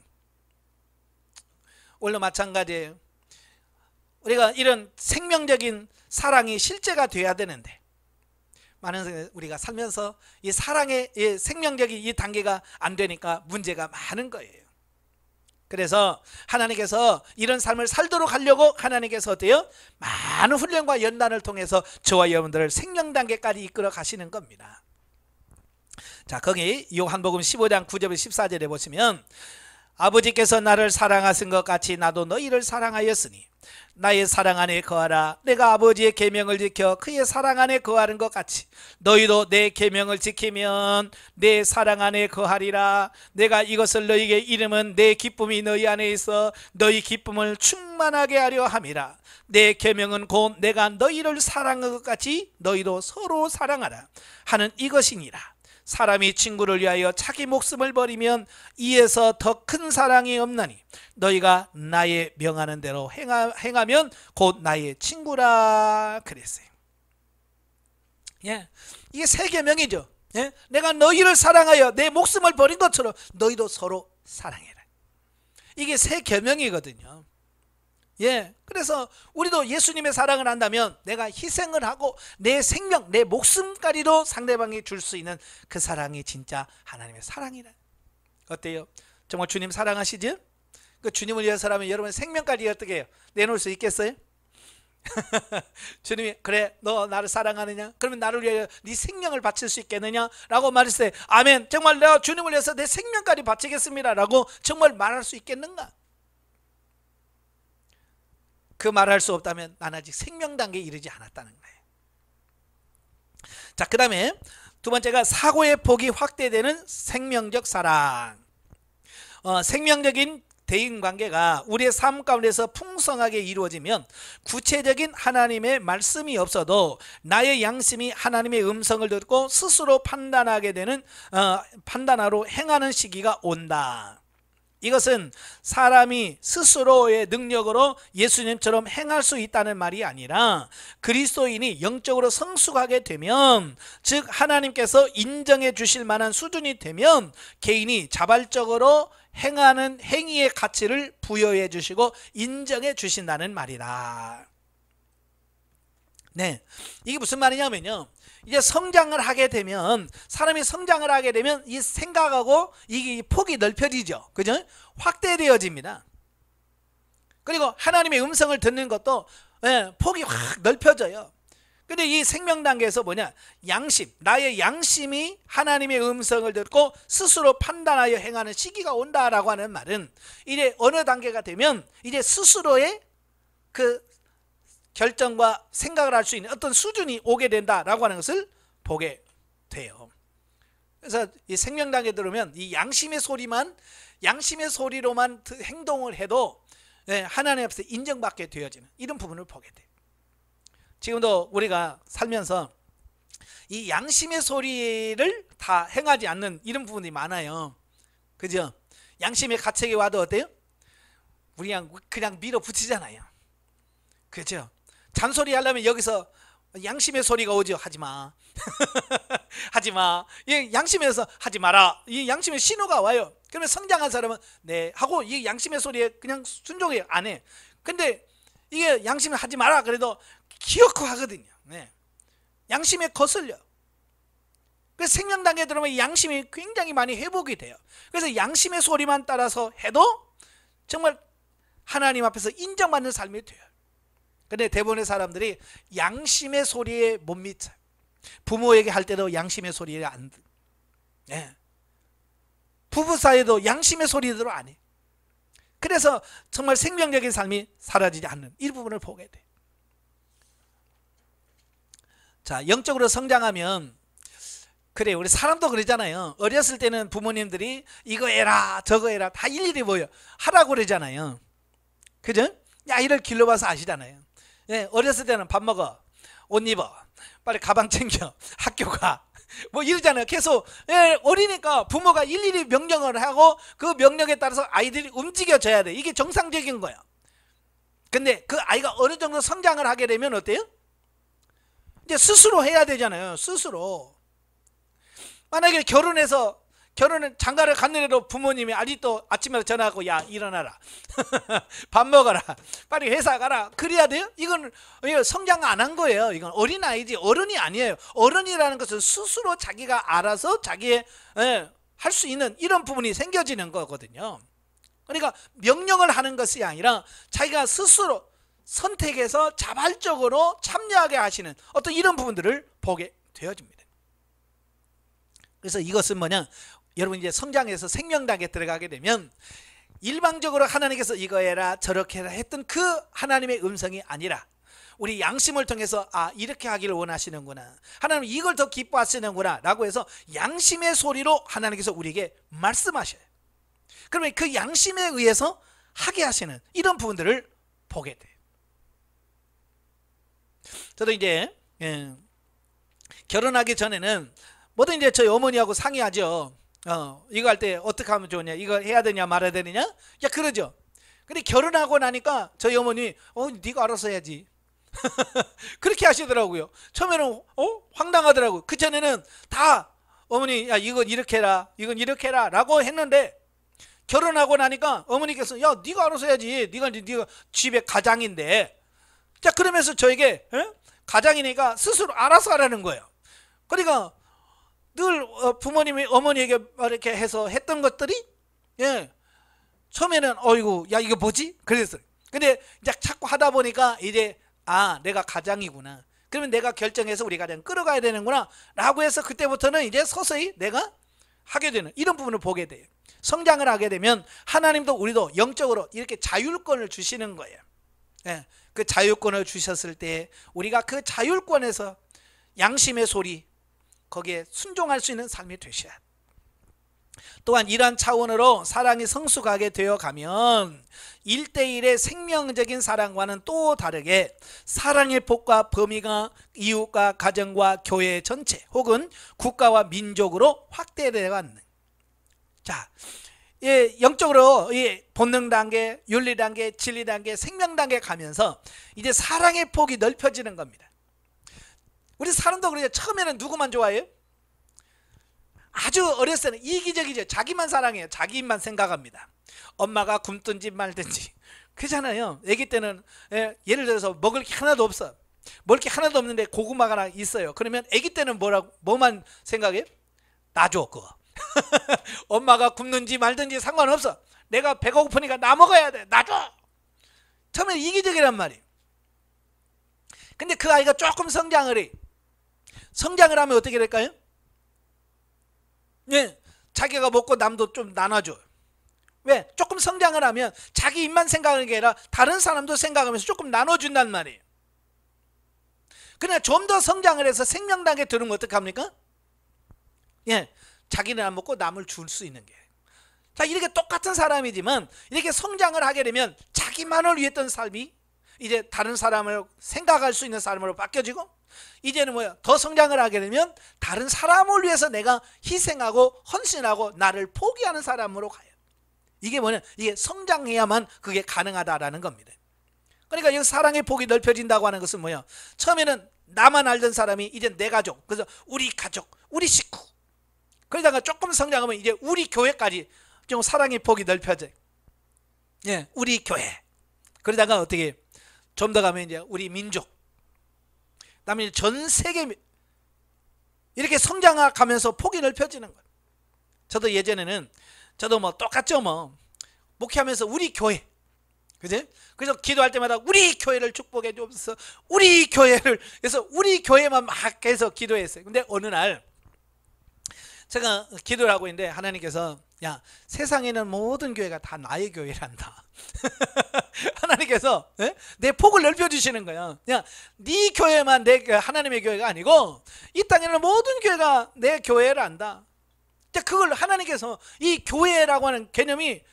오늘 마찬가지예요. 우리가 이런 생명적인 사랑이 실제가 돼야 되는데 많은 우리가 살면서 이 사랑의 생명적인 이 단계가 안 되니까 문제가 많은 거예요. 그래서 하나님께서 이런 삶을 살도록 하려고 하나님께서 어때요? 많은 훈련과 연단을 통해서 저와 여러분들을 생명 단계까지 이끌어 가시는 겁니다. 자, 거기 요한복음 15장 9절부터 14절에 보시면, 아버지께서 나를 사랑하신 것 같이 나도 너희를 사랑하였으니 나의 사랑 안에 거하라. 내가 아버지의 계명을 지켜 그의 사랑 안에 거하는 것 같이 너희도 내 계명을 지키면 내 사랑 안에 거하리라. 내가 이것을 너희에게 이름은 내 기쁨이 너희 안에 있어 너희 기쁨을 충만하게 하려 함이라. 내 계명은 곧 내가 너희를 사랑한 것 같이 너희도 서로 사랑하라 하는 이것이니라. 사람이 친구를 위하여 자기 목숨을 버리면 이에서 더 큰 사랑이 없나니 너희가 나의 명하는 대로 행하면 곧 나의 친구라 그랬어요. 예, 이게 세 계명이죠. 예? 내가 너희를 사랑하여 내 목숨을 버린 것처럼 너희도 서로 사랑해라. 이게 세 계명이거든요. 예, 그래서 우리도 예수님의 사랑을 한다면 내가 희생을 하고 내 생명, 내 목숨까지도 상대방이 줄 수 있는 그 사랑이 진짜 하나님의 사랑이라. 어때요? 정말 주님 사랑하시죠? 그 주님을 위해서라면 여러분 생명까지 어떻게 해요? 내놓을 수 있겠어요? 주님이 그래 너 나를 사랑하느냐? 그러면 나를 위하여 네 생명을 바칠 수 있겠느냐? 라고 말했을 때 아멘, 정말 내가 주님을 위해서 내 생명까지 바치겠습니다 라고 정말 말할 수 있겠는가? 그 말할 수 없다면 난 아직 생명 단계에 이르지 않았다는 거예요. 자, 그 다음에 두 번째가 사고의 폭이 확대되는 생명적 사랑. 생명적인 대인관계가 우리의 삶 가운데서 풍성하게 이루어지면 구체적인 하나님의 말씀이 없어도 나의 양심이 하나님의 음성을 듣고 스스로 판단하게 되는 판단하러 행하는 시기가 온다. 이것은 사람이 스스로의 능력으로 예수님처럼 행할 수 있다는 말이 아니라 그리스도인이 영적으로 성숙하게 되면, 즉 하나님께서 인정해 주실 만한 수준이 되면 개인이 자발적으로 행하는 행위의 가치를 부여해 주시고 인정해 주신다는 말이다. 네, 이게 무슨 말이냐면요, 이제 성장을 하게 되면, 사람이 성장을 하게 되면 이 생각하고 이 폭이 넓혀지죠. 그죠? 확대되어집니다. 그리고 하나님의 음성을 듣는 것도 폭이 확 넓혀져요. 근데 이 생명 단계에서 뭐냐? 양심, 나의 양심이 하나님의 음성을 듣고 스스로 판단하여 행하는 시기가 온다라고 하는 말은 이제 어느 단계가 되면 이제 스스로의 그 결정과 생각을 할 수 있는 어떤 수준이 오게 된다라고 하는 것을 보게 돼요. 그래서 이 생명 단계에 들어오면 이 양심의 소리로만 행동을 해도 하나님 앞에서 인정받게 되어지는 이런 부분을 보게 돼요. 지금도 우리가 살면서 이 양심의 소리를 다 행하지 않는 이런 부분이 많아요. 그죠? 양심의 가책이 와도 어때요? 우리 그냥 밀어붙이잖아요. 그죠? 잔소리 하려면 여기서 양심의 소리가 오죠. 하지마. 하지마. 양심에서 하지 마라. 이 양심의 신호가 와요. 그러면 성장한 사람은 네 하고 이 양심의 소리에 그냥 순종해요. 안 해. 근데 이게 양심을 하지 마라 그래도 기어코 하거든요. 네. 양심에 거슬려. 그래서 생명 단계에 들어오면 양심이 굉장히 많이 회복이 돼요. 그래서 양심의 소리만 따라서 해도 정말 하나님 앞에서 인정받는 삶이 돼요. 근데 대부분의 사람들이 양심의 소리에 못 미쳐요. 부모에게 할 때도 양심의 소리에 안 듣. 네. 부부 사이에도 양심의 소리대로 안 해. 그래서 정말 생명적인 삶이 사라지지 않는 이 부분을 보게 돼. 자, 영적으로 성장하면 그래 우리 사람도 그러잖아요. 어렸을 때는 부모님들이 이거 해라 저거 해라 다 일일이 뭐요 하라고 그러잖아요. 그죠? 야 이를 길러봐서 아시잖아요. 예, 어렸을 때는 밥 먹어, 옷 입어, 빨리 가방 챙겨, 학교 가, 뭐 이러잖아요. 계속 어리니까 부모가 일일이 명령을 하고 그 명령에 따라서 아이들이 움직여져야 돼. 이게 정상적인 거야. 근데 그 아이가 어느 정도 성장을 하게 되면 어때요? 이제 스스로 해야 되잖아요. 스스로. 만약에 결혼은 장가를 갔는데도 부모님이 아직도 아침에 전화하고 야 일어나라 밥 먹어라 빨리 회사 가라 그래야 돼요? 이건 성장 안 한 거예요. 이건 어린아이지 어른이 아니에요. 어른이라는 것은 스스로 자기가 알아서 자기의 할 수 있는 이런 부분이 생겨지는 거거든요. 그러니까 명령을 하는 것이 아니라 자기가 스스로 선택해서 자발적으로 참여하게 하시는 어떤 이런 부분들을 보게 되어집니다. 그래서 이것은 뭐냐, 여러분 이제 성장해서 생명단계에 들어가게 되면 일방적으로 하나님께서 이거 해라 저렇게 해라 했던 그 하나님의 음성이 아니라 우리 양심을 통해서 아 이렇게 하기를 원하시는구나, 하나님 이걸 더 기뻐하시는구나 라고 해서 양심의 소리로 하나님께서 우리에게 말씀하셔요. 그러면 그 양심에 의해서 하게 하시는 이런 부분들을 보게 돼요. 저도 이제 결혼하기 전에는 뭐든 이제 저희 어머니하고 상의하죠. 이거 할 때 어떻게 하면 좋으냐, 이거 해야 되냐 말아야 되느냐, 야 그러죠. 근데 결혼하고 나니까 저희 어머니 네가 알아서 해야지 그렇게 하시더라고요. 처음에는 황당하더라고요. 그 전에는 다 어머니 야 이건 이렇게 해라 이건 이렇게 해라 라고 했는데 결혼하고 나니까 어머니께서 야 네가 알아서 해야지, 네가 집의 가장인데, 자 그러면서 저에게 가장이니까 스스로 알아서 하라는 거예요. 그러니까 늘 부모님이 어머니에게 이렇게 해서 했던 것들이 처음에는 어이구 야 이거 뭐지 그랬어요. 근데 이제 자꾸 하다 보니까 이제 아 내가 가장이구나, 그러면 내가 결정해서 우리 가장 끌어가야 되는구나 라고 해서 그때부터는 이제 서서히 내가 하게 되는 이런 부분을 보게 돼요. 성장을 하게 되면 하나님도 우리도 영적으로 이렇게 자율권을 주시는 거예요. 그 자율권을 주셨을 때 우리가 그 자율권에서 양심의 소리 거기에 순종할 수 있는 삶이 되셔야 돼요. 또한 이러한 차원으로 사랑이 성숙하게 되어가면 1대1의 생명적인 사랑과는 또 다르게 사랑의 폭과 범위가 이웃과 가정과 교회 전체 혹은 국가와 민족으로 확대되어가는, 자 영적으로 본능 단계, 윤리 단계, 진리 단계, 생명 단계 가면서 이제 사랑의 폭이 넓혀지는 겁니다. 우리 사람도 그러죠. 처음에는 누구만 좋아해요? 아주 어렸을 때는 이기적이죠. 자기만 사랑해요. 자기 입만 생각합니다. 엄마가 굶든지 말든지 그렇잖아요. 아기 때는 예를 들어서 먹을 게 하나도 없어. 먹을 게 하나도 없는데 고구마가 하나 있어요. 그러면 아기 때는 뭐만 생각해요? 나 줘 그거 엄마가 굶는지 말든지 상관없어. 내가 배가 고프니까 나 먹어야 돼. 나 줘. 처음에 이기적이란 말이에요. 근데 그 아이가 조금 성장을 해. 성장을 하면 어떻게 될까요? 예, 자기가 먹고 남도 좀 나눠줘. 왜? 조금 성장을 하면 자기 입만 생각하는 게 아니라 다른 사람도 생각하면서 조금 나눠준단 말이에요. 그러나 좀 더 성장을 해서 생명당에 들으면 어떡합니까? 예, 자기는 안 먹고 남을 줄 수 있는 게. 자, 이렇게 똑같은 사람이지만 이렇게 성장을 하게 되면 자기만을 위했던 삶이 이제 다른 사람을 생각할 수 있는 사람으로 바뀌어지고, 이제는 뭐야? 더 성장을 하게 되면 다른 사람을 위해서 내가 희생하고 헌신하고 나를 포기하는 사람으로 가요. 이게 뭐냐? 이게 성장해야만 그게 가능하다라는 겁니다. 그러니까 여기 사랑의 폭이 넓혀진다고 하는 것은 뭐야? 처음에는 나만 알던 사람이 이제 내 가족, 그래서 우리 가족, 우리 식구. 그러다가 조금 성장하면 이제 우리 교회까지 좀 사랑의 폭이 넓혀져요. 예, 우리 교회. 그러다가 어떻게 좀 더 가면 이제 우리 민족, 그다음에 전 세계, 이렇게 성장하면서 폭이 넓혀지는 거예요. 저도 예전에는 저도 뭐 똑같죠, 뭐 목회하면서 우리 교회, 그지? 그래서 기도할 때마다 우리 교회를 축복해 주옵소서, 우리 교회를, 그래서 우리 교회만 막 해서 기도했어요. 근데 어느 날 제가 기도를 하고 있는데 하나님께서, 야, 세상에는 모든 교회가 다 나의 교회란다. 하나님께서 내 폭을 넓혀주시는 거야. 야, 네 교회만 내 하나님의 교회가 아니고 이 땅에는 모든 교회가 내 교회란다. 그걸 하나님께서 이 교회라고 하는 개념이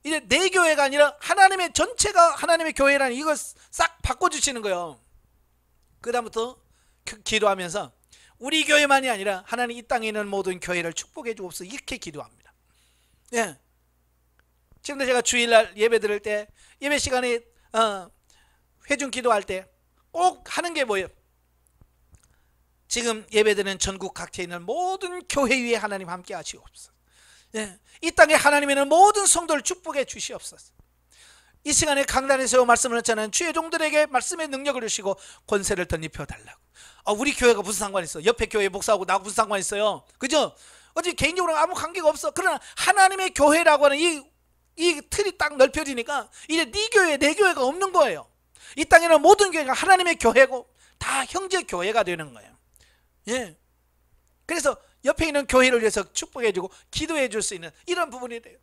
이제 내 교회가 아니라 하나님의 전체가 하나님의 교회라는 이걸 싹 바꿔주시는 거예요. 그 다음부터 기도하면서 우리 교회만이 아니라 하나님 이 땅에 있는 모든 교회를 축복해 주옵소서, 이렇게 기도합니다. 예. 지금도 제가 주일날 예배 드릴 때, 예배 시간에 회중 기도할 때 꼭 하는 게 뭐예요? 지금 예배드리는 전국 각지에 있는 모든 교회 위에 하나님 함께 하시옵소서. 예. 이 땅에 하나님의 있는 모든 성도를 축복해 주시옵소서. 이 시간에 강단에서 말씀을 했잖아요. 주의 종들에게 말씀의 능력을 주시고 권세를 덧입혀 달라고. 우리 교회가 무슨 상관이 있어? 옆에 교회 목사하고 나하고 무슨 상관이 있어요? 그죠? 어차피 개인적으로 아무 관계가 없어. 그러나 하나님의 교회라고 하는 이 틀이 딱 넓혀지니까 이제 네 교회 내 교회가 없는 거예요. 이 땅에는 모든 교회가 하나님의 교회고 다 형제 교회가 되는 거예요. 예. 그래서 옆에 있는 교회를 위해서 축복해 주고 기도해 줄 수 있는 이런 부분이 돼요.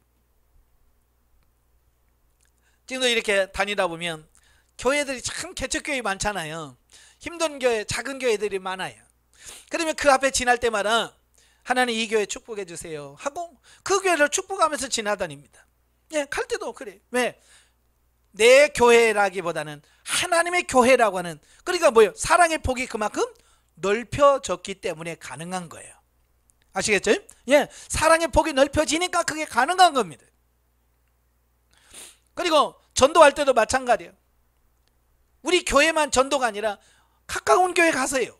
지금도 이렇게 다니다 보면 교회들이 참 개척교회 많잖아요. 힘든 교회, 작은 교회들이 많아요. 그러면 그 앞에 지날 때마다 하나님 이 교회 축복해 주세요 하고 그 교회를 축복하면서 지나다닙니다. 예, 갈 때도 그래. 왜? 내 교회라기보다는 하나님의 교회라고 하는, 그러니까 뭐예요? 사랑의 폭이 그만큼 넓혀졌기 때문에 가능한 거예요. 아시겠죠? 예, 사랑의 폭이 넓혀지니까 그게 가능한 겁니다. 그리고 전도할 때도 마찬가지예요. 우리 교회만 전도가 아니라 가까운 교회 가세요.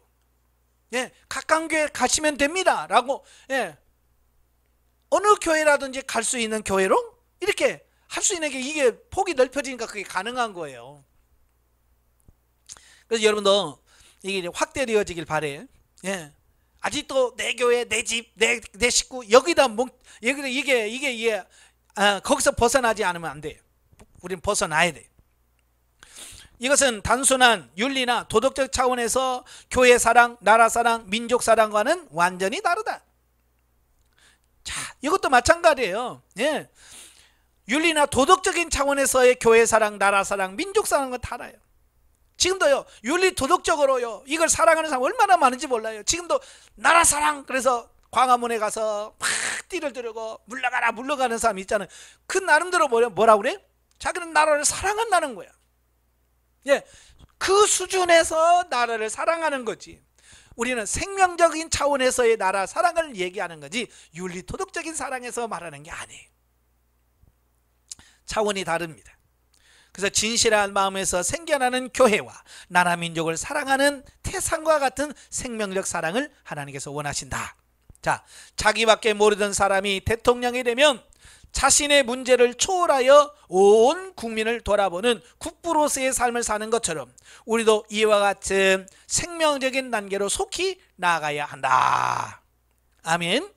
예, 가까운 교회 가시면 됩니다 라고, 예, 어느 교회라든지 갈 수 있는 교회로 이렇게 할 수 있는 게, 이게 폭이 넓혀지니까 그게 가능한 거예요. 그래서 여러분도 이게 확대되어지길 바래요. 예, 아직도 내 교회, 내 집, 내 식구 여기다 이게 거기서 벗어나지 않으면 안 돼요. 우리는 벗어나야 돼요. 이것은 단순한 윤리나 도덕적 차원에서 교회 사랑, 나라 사랑, 민족 사랑과는 완전히 다르다. 자, 이것도 마찬가지예요. 예, 윤리나 도덕적인 차원에서의 교회 사랑, 나라 사랑, 민족 사랑은 달라요. 지금도요, 윤리 도덕적으로요, 이걸 사랑하는 사람 얼마나 많은지 몰라요. 지금도 나라 사랑, 그래서 광화문에 가서 막 띠를 들고 물러가라 물러가는 사람 있잖아요. 그 나름대로 뭐라 그래? 자기는 나라를 사랑한다는 거야. 예, 그 수준에서 나라를 사랑하는 거지. 우리는 생명적인 차원에서의 나라 사랑을 얘기하는 거지 윤리 도덕적인 사랑에서 말하는 게 아니에요. 차원이 다릅니다. 그래서 진실한 마음에서 생겨나는 교회와 나라 민족을 사랑하는 태산과 같은 생명력 사랑을 하나님께서 원하신다. 자, 자기밖에 모르던 사람이 대통령이 되면 자신의 문제를 초월하여 온 국민을 돌아보는 국부로서의 삶을 사는 것처럼 우리도 이와 같은 생명적인 단계로 속히 나아가야 한다. 아멘.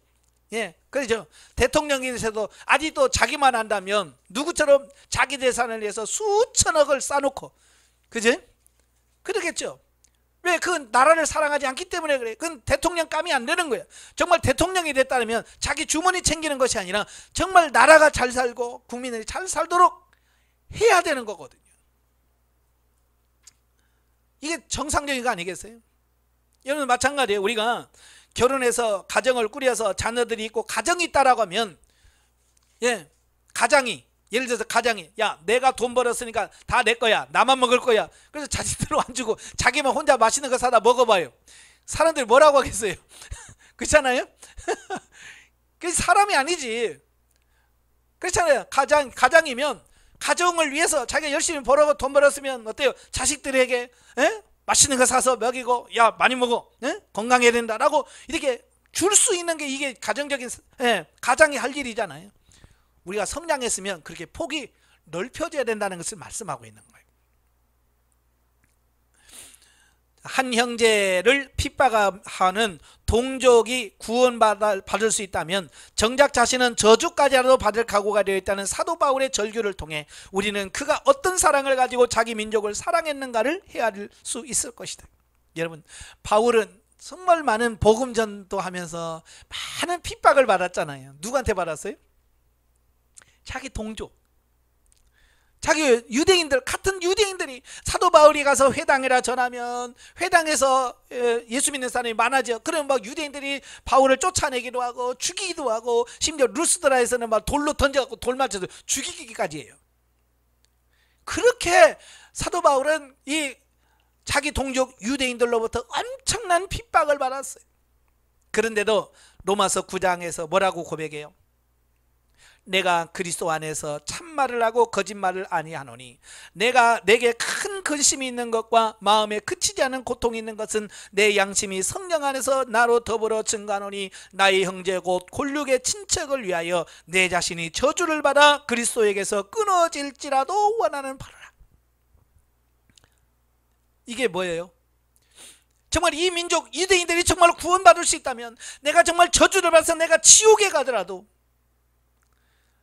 예, 그렇죠. 대통령이 돼서도 아직도 자기만 한다면 누구처럼 자기 재산을 위해서 수천억을 쌓아놓고, 그죠? 그러겠죠. 왜? 그 나라를 사랑하지 않기 때문에 그래. 그건 대통령감이 안 되는 거예요. 정말 대통령이 됐다면 자기 주머니 챙기는 것이 아니라 정말 나라가 잘 살고 국민들이 잘 살도록 해야 되는 거거든요. 이게 정상적인 거 아니겠어요? 여러분 마찬가지예요. 우리가 결혼해서 가정을 꾸려서 자녀들이 있고 가정이 있다라고 하면, 예, 가장이, 예를 들어서 가장이, 야, 내가 돈 벌었으니까 다 내 거야, 나만 먹을 거야. 그래서 자식들은 안 주고 자기만 혼자 맛있는 거 사다 먹어봐요. 사람들이 뭐라고 하겠어요? 그렇잖아요? 그 사람이 아니지. 그렇잖아요. 가장이면 가정을 위해서 자기가 열심히 벌어서 돈 벌었으면 어때요? 자식들에게, 에? 맛있는 거 사서 먹이고, 야, 많이 먹어, 에? 건강해야 된다라고 이렇게 줄 수 있는 게 이게 가정적인, 가장이 할 일이잖아요. 우리가 성장했으면 그렇게 폭이 넓혀져야 된다는 것을 말씀하고 있는 거예요. 한 형제를 핍박하는 동족이 구원받을 수 있다면 정작 자신은 저주까지라도 받을 각오가 되어 있다는 사도 바울의 절규를 통해 우리는 그가 어떤 사랑을 가지고 자기 민족을 사랑했는가를 헤아릴 수 있을 것이다. 여러분, 바울은 정말 많은 복음 전도하면서 많은 핍박을 받았잖아요. 누구한테 받았어요? 자기 동족, 자기 유대인들, 같은 유대인들이 사도 바울이 가서 회당이라 전하면 회당에서 예수 믿는 사람이 많아져. 그러면 막 유대인들이 바울을 쫓아내기도 하고 죽이기도 하고, 심지어 루스드라에서는 막 돌로 던져갖고 돌 맞춰서 죽이기까지 해요. 그렇게 사도 바울은 이 자기 동족 유대인들로부터 엄청난 핍박을 받았어요. 그런데도 로마서 9장에서 뭐라고 고백해요? 내가 그리스도 안에서 참말을 하고 거짓말을 아니하노니 내게 큰 근심이 있는 것과 마음에 그치지 않은 고통이 있는 것은 내 양심이 성령 안에서 나로 더불어 증거하노니 나의 형제 곧 골육의 친척을 위하여 내 자신이 저주를 받아 그리스도에게서 끊어질지라도 원하는 바로라. 이게 뭐예요? 정말 이 민족 유대인들이 정말 구원받을 수 있다면, 내가 정말 저주를 받아서 내가 지옥에 가더라도,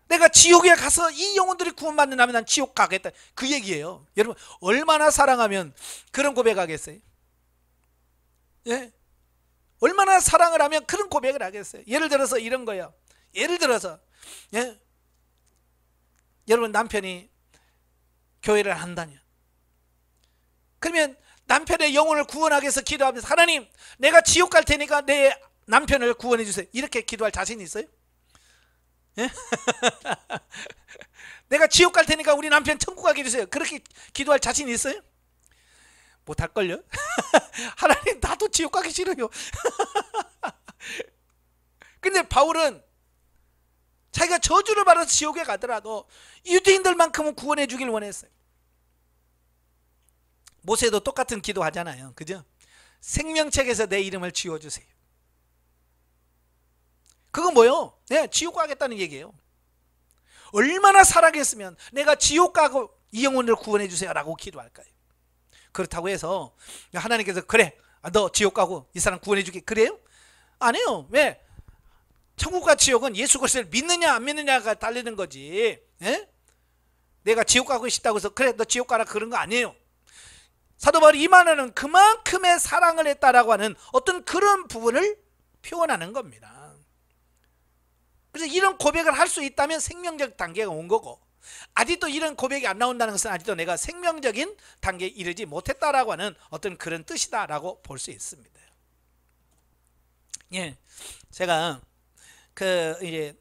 내가 지옥에 가서 이 영혼들이 구원받는다면 난 지옥 가겠다, 그 얘기예요. 여러분, 얼마나 사랑하면 그런 고백하겠어요? 예? 얼마나 사랑을 하면 그런 고백을 하겠어요? 예를 들어서 이런 거예요. 예를 들어서, 예? 여러분, 남편이 교회를 한다냐, 그러면 남편의 영혼을 구원하기 위해서 기도하면서, 하나님, 내가 지옥 갈 테니까 내 남편을 구원해 주세요, 이렇게 기도할 자신 있어요? 예? 내가 지옥 갈 테니까 우리 남편 천국 가게 해주세요, 그렇게 기도할 자신 있어요? 못할걸요? 하나님, 나도 지옥 가기 싫어요. 근데 바울은 자기가 저주를 받아서 지옥에 가더라도 유대인들만큼은 구원해 주길 원했어요. 모세도 똑같은 기도 하잖아요, 그죠? 생명책에서 내 이름을 지워주세요. 그거 뭐요? 네, 지옥 가겠다는 얘기예요. 얼마나 사랑했으면 내가 지옥 가고 이 영혼을 구원해 주세요 라고 기도할까요? 그렇다고 해서 하나님께서 그래, 너 지옥 가고 이 사람 구원해 주게, 그래요? 아니에요. 왜? 천국과 지옥은 예수 그리스도를 믿느냐 안 믿느냐가 달리는 거지. 예? 내가 지옥 가고 싶다고 해서 그래, 너 지옥 가라, 그런 거 아니에요. 사도 바울이 이 말은 그만큼의 사랑을 했다라고 하는 어떤 그런 부분을 표현하는 겁니다. 그래서 이런 고백을 할 수 있다면 생명적 단계가 온 거고, 아직도 이런 고백이 안 나온다는 것은 아직도 내가 생명적인 단계에 이르지 못했다라고 하는 어떤 그런 뜻이다라고 볼 수 있습니다. 예, 제가 이제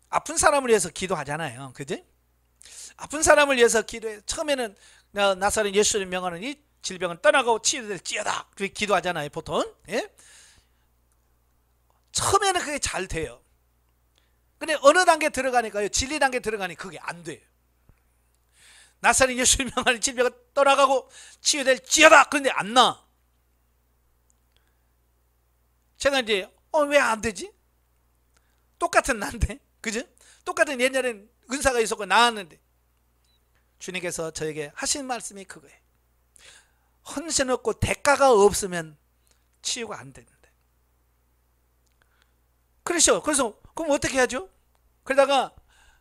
아픈 사람을 위해서 기도하잖아요, 그지? 아픈 사람을 위해서 기도해. 처음에는 나사렛 예수를 명하는 이 질병은 떠나고 치유될지어다, 그렇게 기도하잖아요, 보통. 예? 처음에는 그게 잘 돼요. 근데 어느 단계 들어가니까요, 진리 단계 들어가니까 그게 안 돼요. 나사렛 예수를 명하는 질병은 떠나가고 치유될지어다, 그런데 안 나. 제가 이제 왜 안 되지? 똑같은 난데, 그죠? 똑같은 옛날엔 은사가 있었고 나았는데, 주님께서 저에게 하신 말씀이 그거예요. 헌신 없고 대가가 없으면 치유가 안 되는데. 그래서 그럼 어떻게 하죠? 그러다가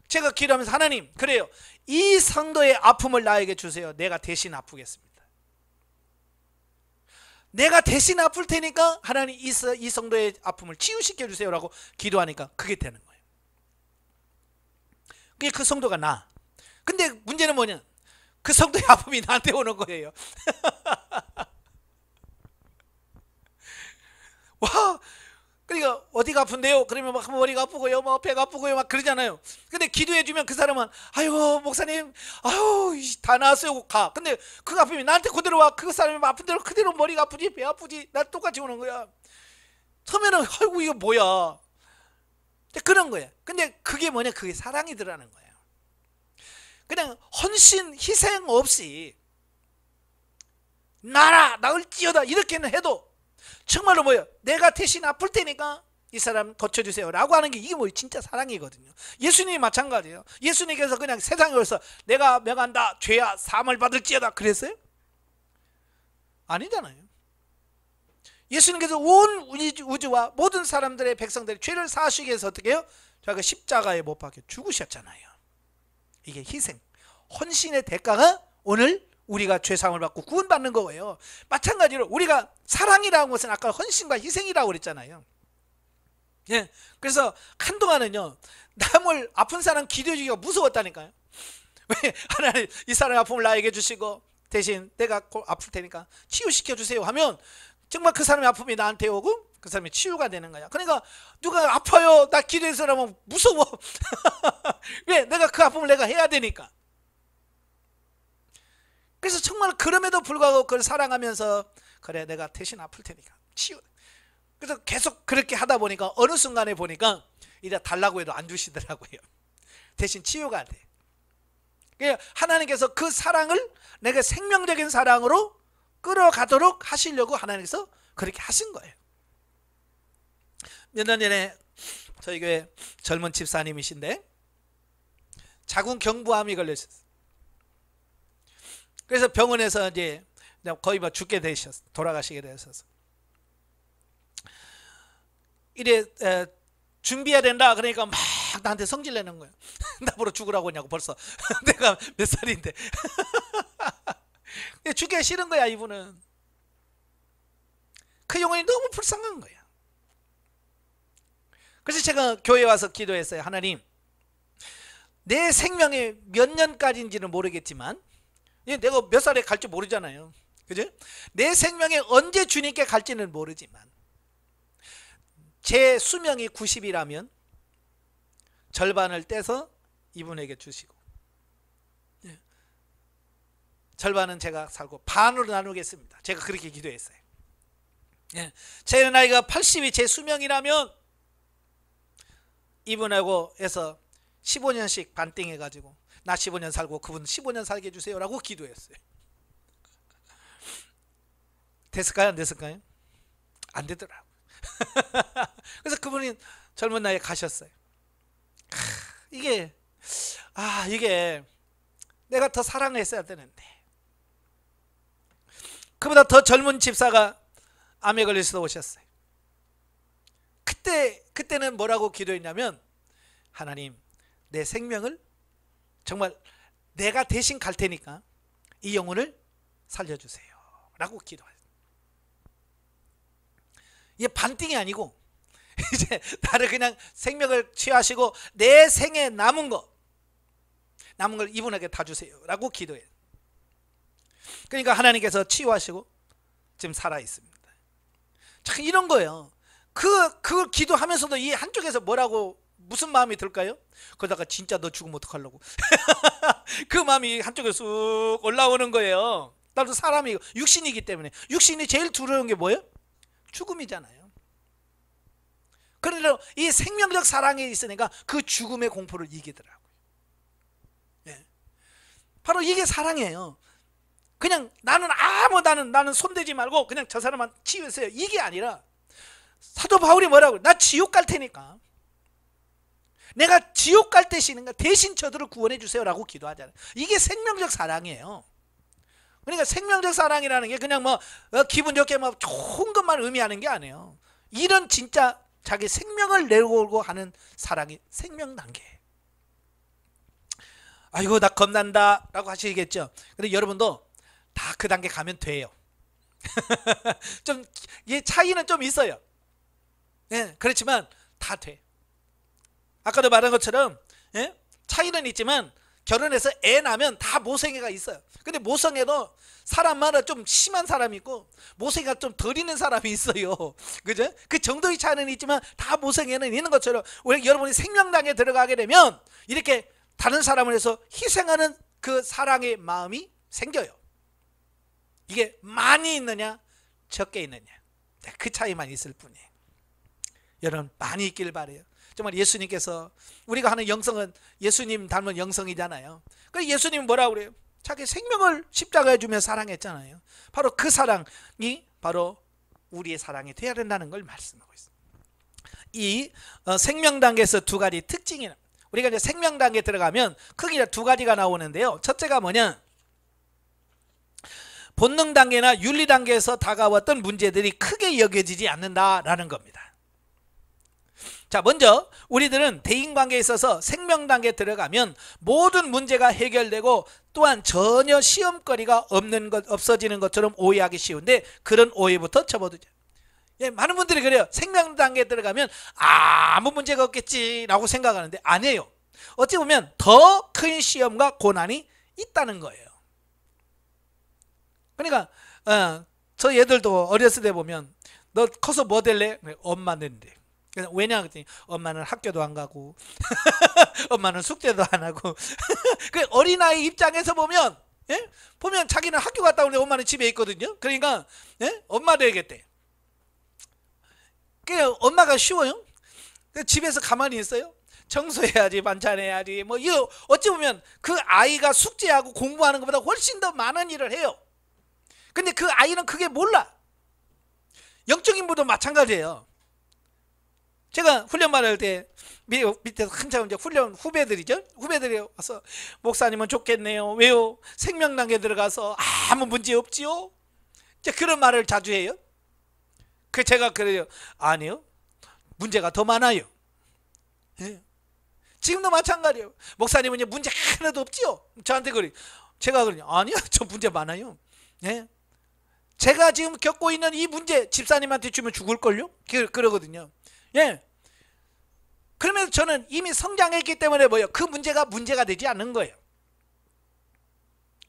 제가 기도하면서, 하나님, 그래요, 이 성도의 아픔을 나에게 주세요. 내가 대신 아프겠습니다. 내가 대신 아플 테니까 하나님 이 성도의 아픔을 치유시켜 주세요라고 기도하니까 그게 되는 거예요. 그게 그 성도가 나. 근데 문제는 뭐냐? 그 성도의 아픔이 나한테 오는 거예요. 와, 그러니까 어디가 아픈데요? 그러면 막 머리가 아프고요, 뭐 배가 아프고요, 막 그러잖아요. 근데 기도해주면 그 사람은 아유 목사님, 아유 다 나았어요 가. 근데 그 아픔이 나한테 그대로 와. 그 사람이 아픈 대로 그대로 머리가 아프지, 배 아프지, 나 똑같이 오는 거야. 처음에는 아이고 이거 뭐야? 그런 거야. 근데 그게 뭐냐? 그게 사랑이더라는 거예요. 그냥 헌신, 희생 없이 나을지어다 이렇게는 해도 정말로 뭐예요? 내가 대신 아플 테니까 이 사람 고쳐주세요 라고 하는 게 이게 뭐 진짜 사랑이거든요. 예수님이 마찬가지예요. 예수님께서 그냥 세상에 와서 내가 명한다 죄야 사함을 받을지어다 그랬어요? 아니잖아요. 예수님께서 온 우주와 모든 사람들의 백성들의 죄를 사하시기 위해서 어떻게 해요? 자기가 십자가에 못 박혀 죽으셨잖아요. 이게 희생, 헌신의 대가가 오늘 우리가 죄사함을 받고 구원받는 거예요. 마찬가지로 우리가 사랑이라는 것은 아까 헌신과 희생이라고 그랬잖아요. 예, 그래서 한동안은요 남을 아픈 사람 기도해주기가 무서웠다니까요. 왜? 하나님 이 사람의 아픔을 나에게 주시고 대신 내가 아플 테니까 치유시켜 주세요 하면 정말 그 사람의 아픔이 나한테 오고 그 사람이 치유가 되는 거야. 그러니까 누가 아파요 나 기도해서라면 무서워. 왜? 내가 그 아픔을 내가 해야 되니까. 그래서 정말 그럼에도 불구하고 그걸 사랑하면서 그래 내가 대신 아플 테니까 치유. 그래서 계속 그렇게 하다 보니까 어느 순간에 보니까 이래 달라고 해도 안 주시더라고요. 대신 치유가 돼. 그러니까 하나님께서 그 사랑을 내가 생명적인 사랑으로 끌어가도록 하시려고 하나님께서 그렇게 하신 거예요. 몇 년 전에 저희 교회 젊은 집사님이신데 자궁 경부암이 걸리셨어요. 그래서 병원에서 이제 거의 뭐 죽게 되셨어. 돌아가시게 되셔서 이래 준비해야 된다 그러니까 막 나한테 성질 내는 거예요. 나보러 죽으라고 하냐고 벌써. 내가 몇 살인데. 죽기 싫은 거야 이분은. 그 영혼이 너무 불쌍한 거야. 그래서 제가 교회에 와서 기도했어요. 하나님 내 생명이 몇 년까지인지는 모르겠지만 내가 몇 살에 갈지 모르잖아요. 그죠? 내 생명이 언제 주님께 갈지는 모르지만 제 수명이 90이라면 절반을 떼서 이분에게 주시고 절반은 제가 살고 반으로 나누겠습니다. 제가 그렇게 기도했어요. 제 나이가 80이 제 수명이라면 이분하고 해서 15년씩 반띵해 가지고 나 15년 살고 그분 15년 살게 해주세요 라고 기도했어요. 됐을까요? 안 됐을까요? 안 되더라고요. 그래서 그분이 젊은 나이에 가셨어요. 이게 내가 더 사랑했어야 되는데. 그보다 더 젊은 집사가 암에 걸려서 오셨어요. 그때는 뭐라고 기도했냐면 하나님 내 생명을 정말 내가 대신 갈 테니까 이 영혼을 살려주세요 라고 기도했어요. 이게 반띵이 아니고 이제 나를 그냥 생명을 취하시고 내 생에 남은 걸 이분에게 다 주세요 라고 기도해요. 그러니까 하나님께서 치유하시고 지금 살아있습니다. 참 이런 거예요. 그 기도하면서도 이 한쪽에서 무슨 마음이 들까요? 그러다가 진짜 너 죽으면 어떡하려고. 그 마음이 한쪽에 쑥 올라오는 거예요. 나도 사람이 육신이기 때문에. 육신이 제일 두려운 게 뭐예요? 죽음이잖아요. 그러나 이 생명적 사랑이 있으니까 그 죽음의 공포를 이기더라고요. 바로 이게 사랑이에요. 그냥 나는 손대지 말고 그냥 저 사람만 치유했어요. 이게 아니라 사도 바울이 뭐라고? 나 지옥 갈 테니까 내가 지옥 갈 대신인가 대신 저들을 구원해 주세요 라고 기도하잖아요. 이게 생명적 사랑이에요. 그러니까 생명적 사랑이라는 게 그냥 기분 좋게 좋은 것만 의미하는 게 아니에요. 이런 진짜 자기 생명을 내걸고 하는 사랑이 생명 단계. 아이고 나 겁난다 라고 하시겠죠. 근데 여러분도 다 그 단계 가면 돼요. 좀 차이는 좀 있어요. 예, 그렇지만 다 돼. 아까도 말한 것처럼 예? 차이는 있지만 결혼해서 애 낳으면 다 모성애가 있어요. 근데 모성애도 사람마다 좀 심한 사람이 있고 모성애가 좀 덜 있는 사람이 있어요. 그죠? 그 정도의 차이는 있지만 다 모성애는 있는 것처럼 여러분이 생명당에 들어가게 되면 이렇게 다른 사람을 위해서 희생하는 그 사랑의 마음이 생겨요. 이게 많이 있느냐 적게 있느냐 그 차이만 있을 뿐이에요. 여러분 많이 있길 바라요. 정말 예수님께서 우리가 하는 영성은 예수님 닮은 영성이잖아요. 그래서 예수님은 뭐라고 그래요? 자기 생명을 십자가에 주며 사랑했잖아요. 바로 그 사랑이 바로 우리의 사랑이 되어야 된다는 걸 말씀하고 있습니다. 이 생명단계에서 두 가지 특징이 우리가 이제 생명단계에 들어가면 크게 두 가지가 나오는데요. 첫째가 뭐냐? 본능 단계나 윤리 단계에서 다가왔던 문제들이 크게 여겨지지 않는다라는 겁니다. 자, 먼저 우리들은 대인관계에 있어서 생명단계에 들어가면 모든 문제가 해결되고 또한 전혀 시험거리가 없어지는 것처럼 오해하기 쉬운데 그런 오해부터 접어두죠. 예, 많은 분들이 그래요. 생명단계에 들어가면 아무 문제가 없겠지라고 생각하는데 아니에요. 어찌 보면 더 큰 시험과 고난이 있다는 거예요. 그러니까 저 얘들도 어렸을 때 보면 너 커서 뭐 될래? 엄마는 돼. 왜냐 그랬더니 엄마는 학교도 안 가고 엄마는 숙제도 안 하고 그 어린아이 입장에서 보면 예? 보면 자기는 학교 갔다 오는데 엄마는 집에 있거든요. 그러니까 예? 엄마 되겠대. 그냥 엄마가 쉬워요. 집에서 가만히 있어요. 청소해야지 반찬해야지 뭐 이거 어찌 보면 그 아이가 숙제하고 공부하는 것보다 훨씬 더 많은 일을 해요. 근데 그 아이는 그게 몰라. 영적인 분도 마찬가지예요. 제가 훈련 말할 때 밑에서 한참 이제 훈련 후배들이죠. 후배들이 와서 목사님은 좋겠네요. 왜요? 생명단계 들어가서 아무 문제 없지요? 이제 그런 말을 자주 해요. 그 제가 그래요. 아니요. 문제가 더 많아요. 예. 지금도 마찬가지예요. 목사님은 이제 문제 하나도 없지요? 저한테 그래요. 제가 그러냐? 아니요. 저 문제 많아요. 예. 제가 지금 겪고 있는 이 문제 집사님한테 주면 죽을걸요? 그러거든요. 예. 그러면 저는 이미 성장했기 때문에 뭐예요? 그 문제가 문제가 되지 않는 거예요.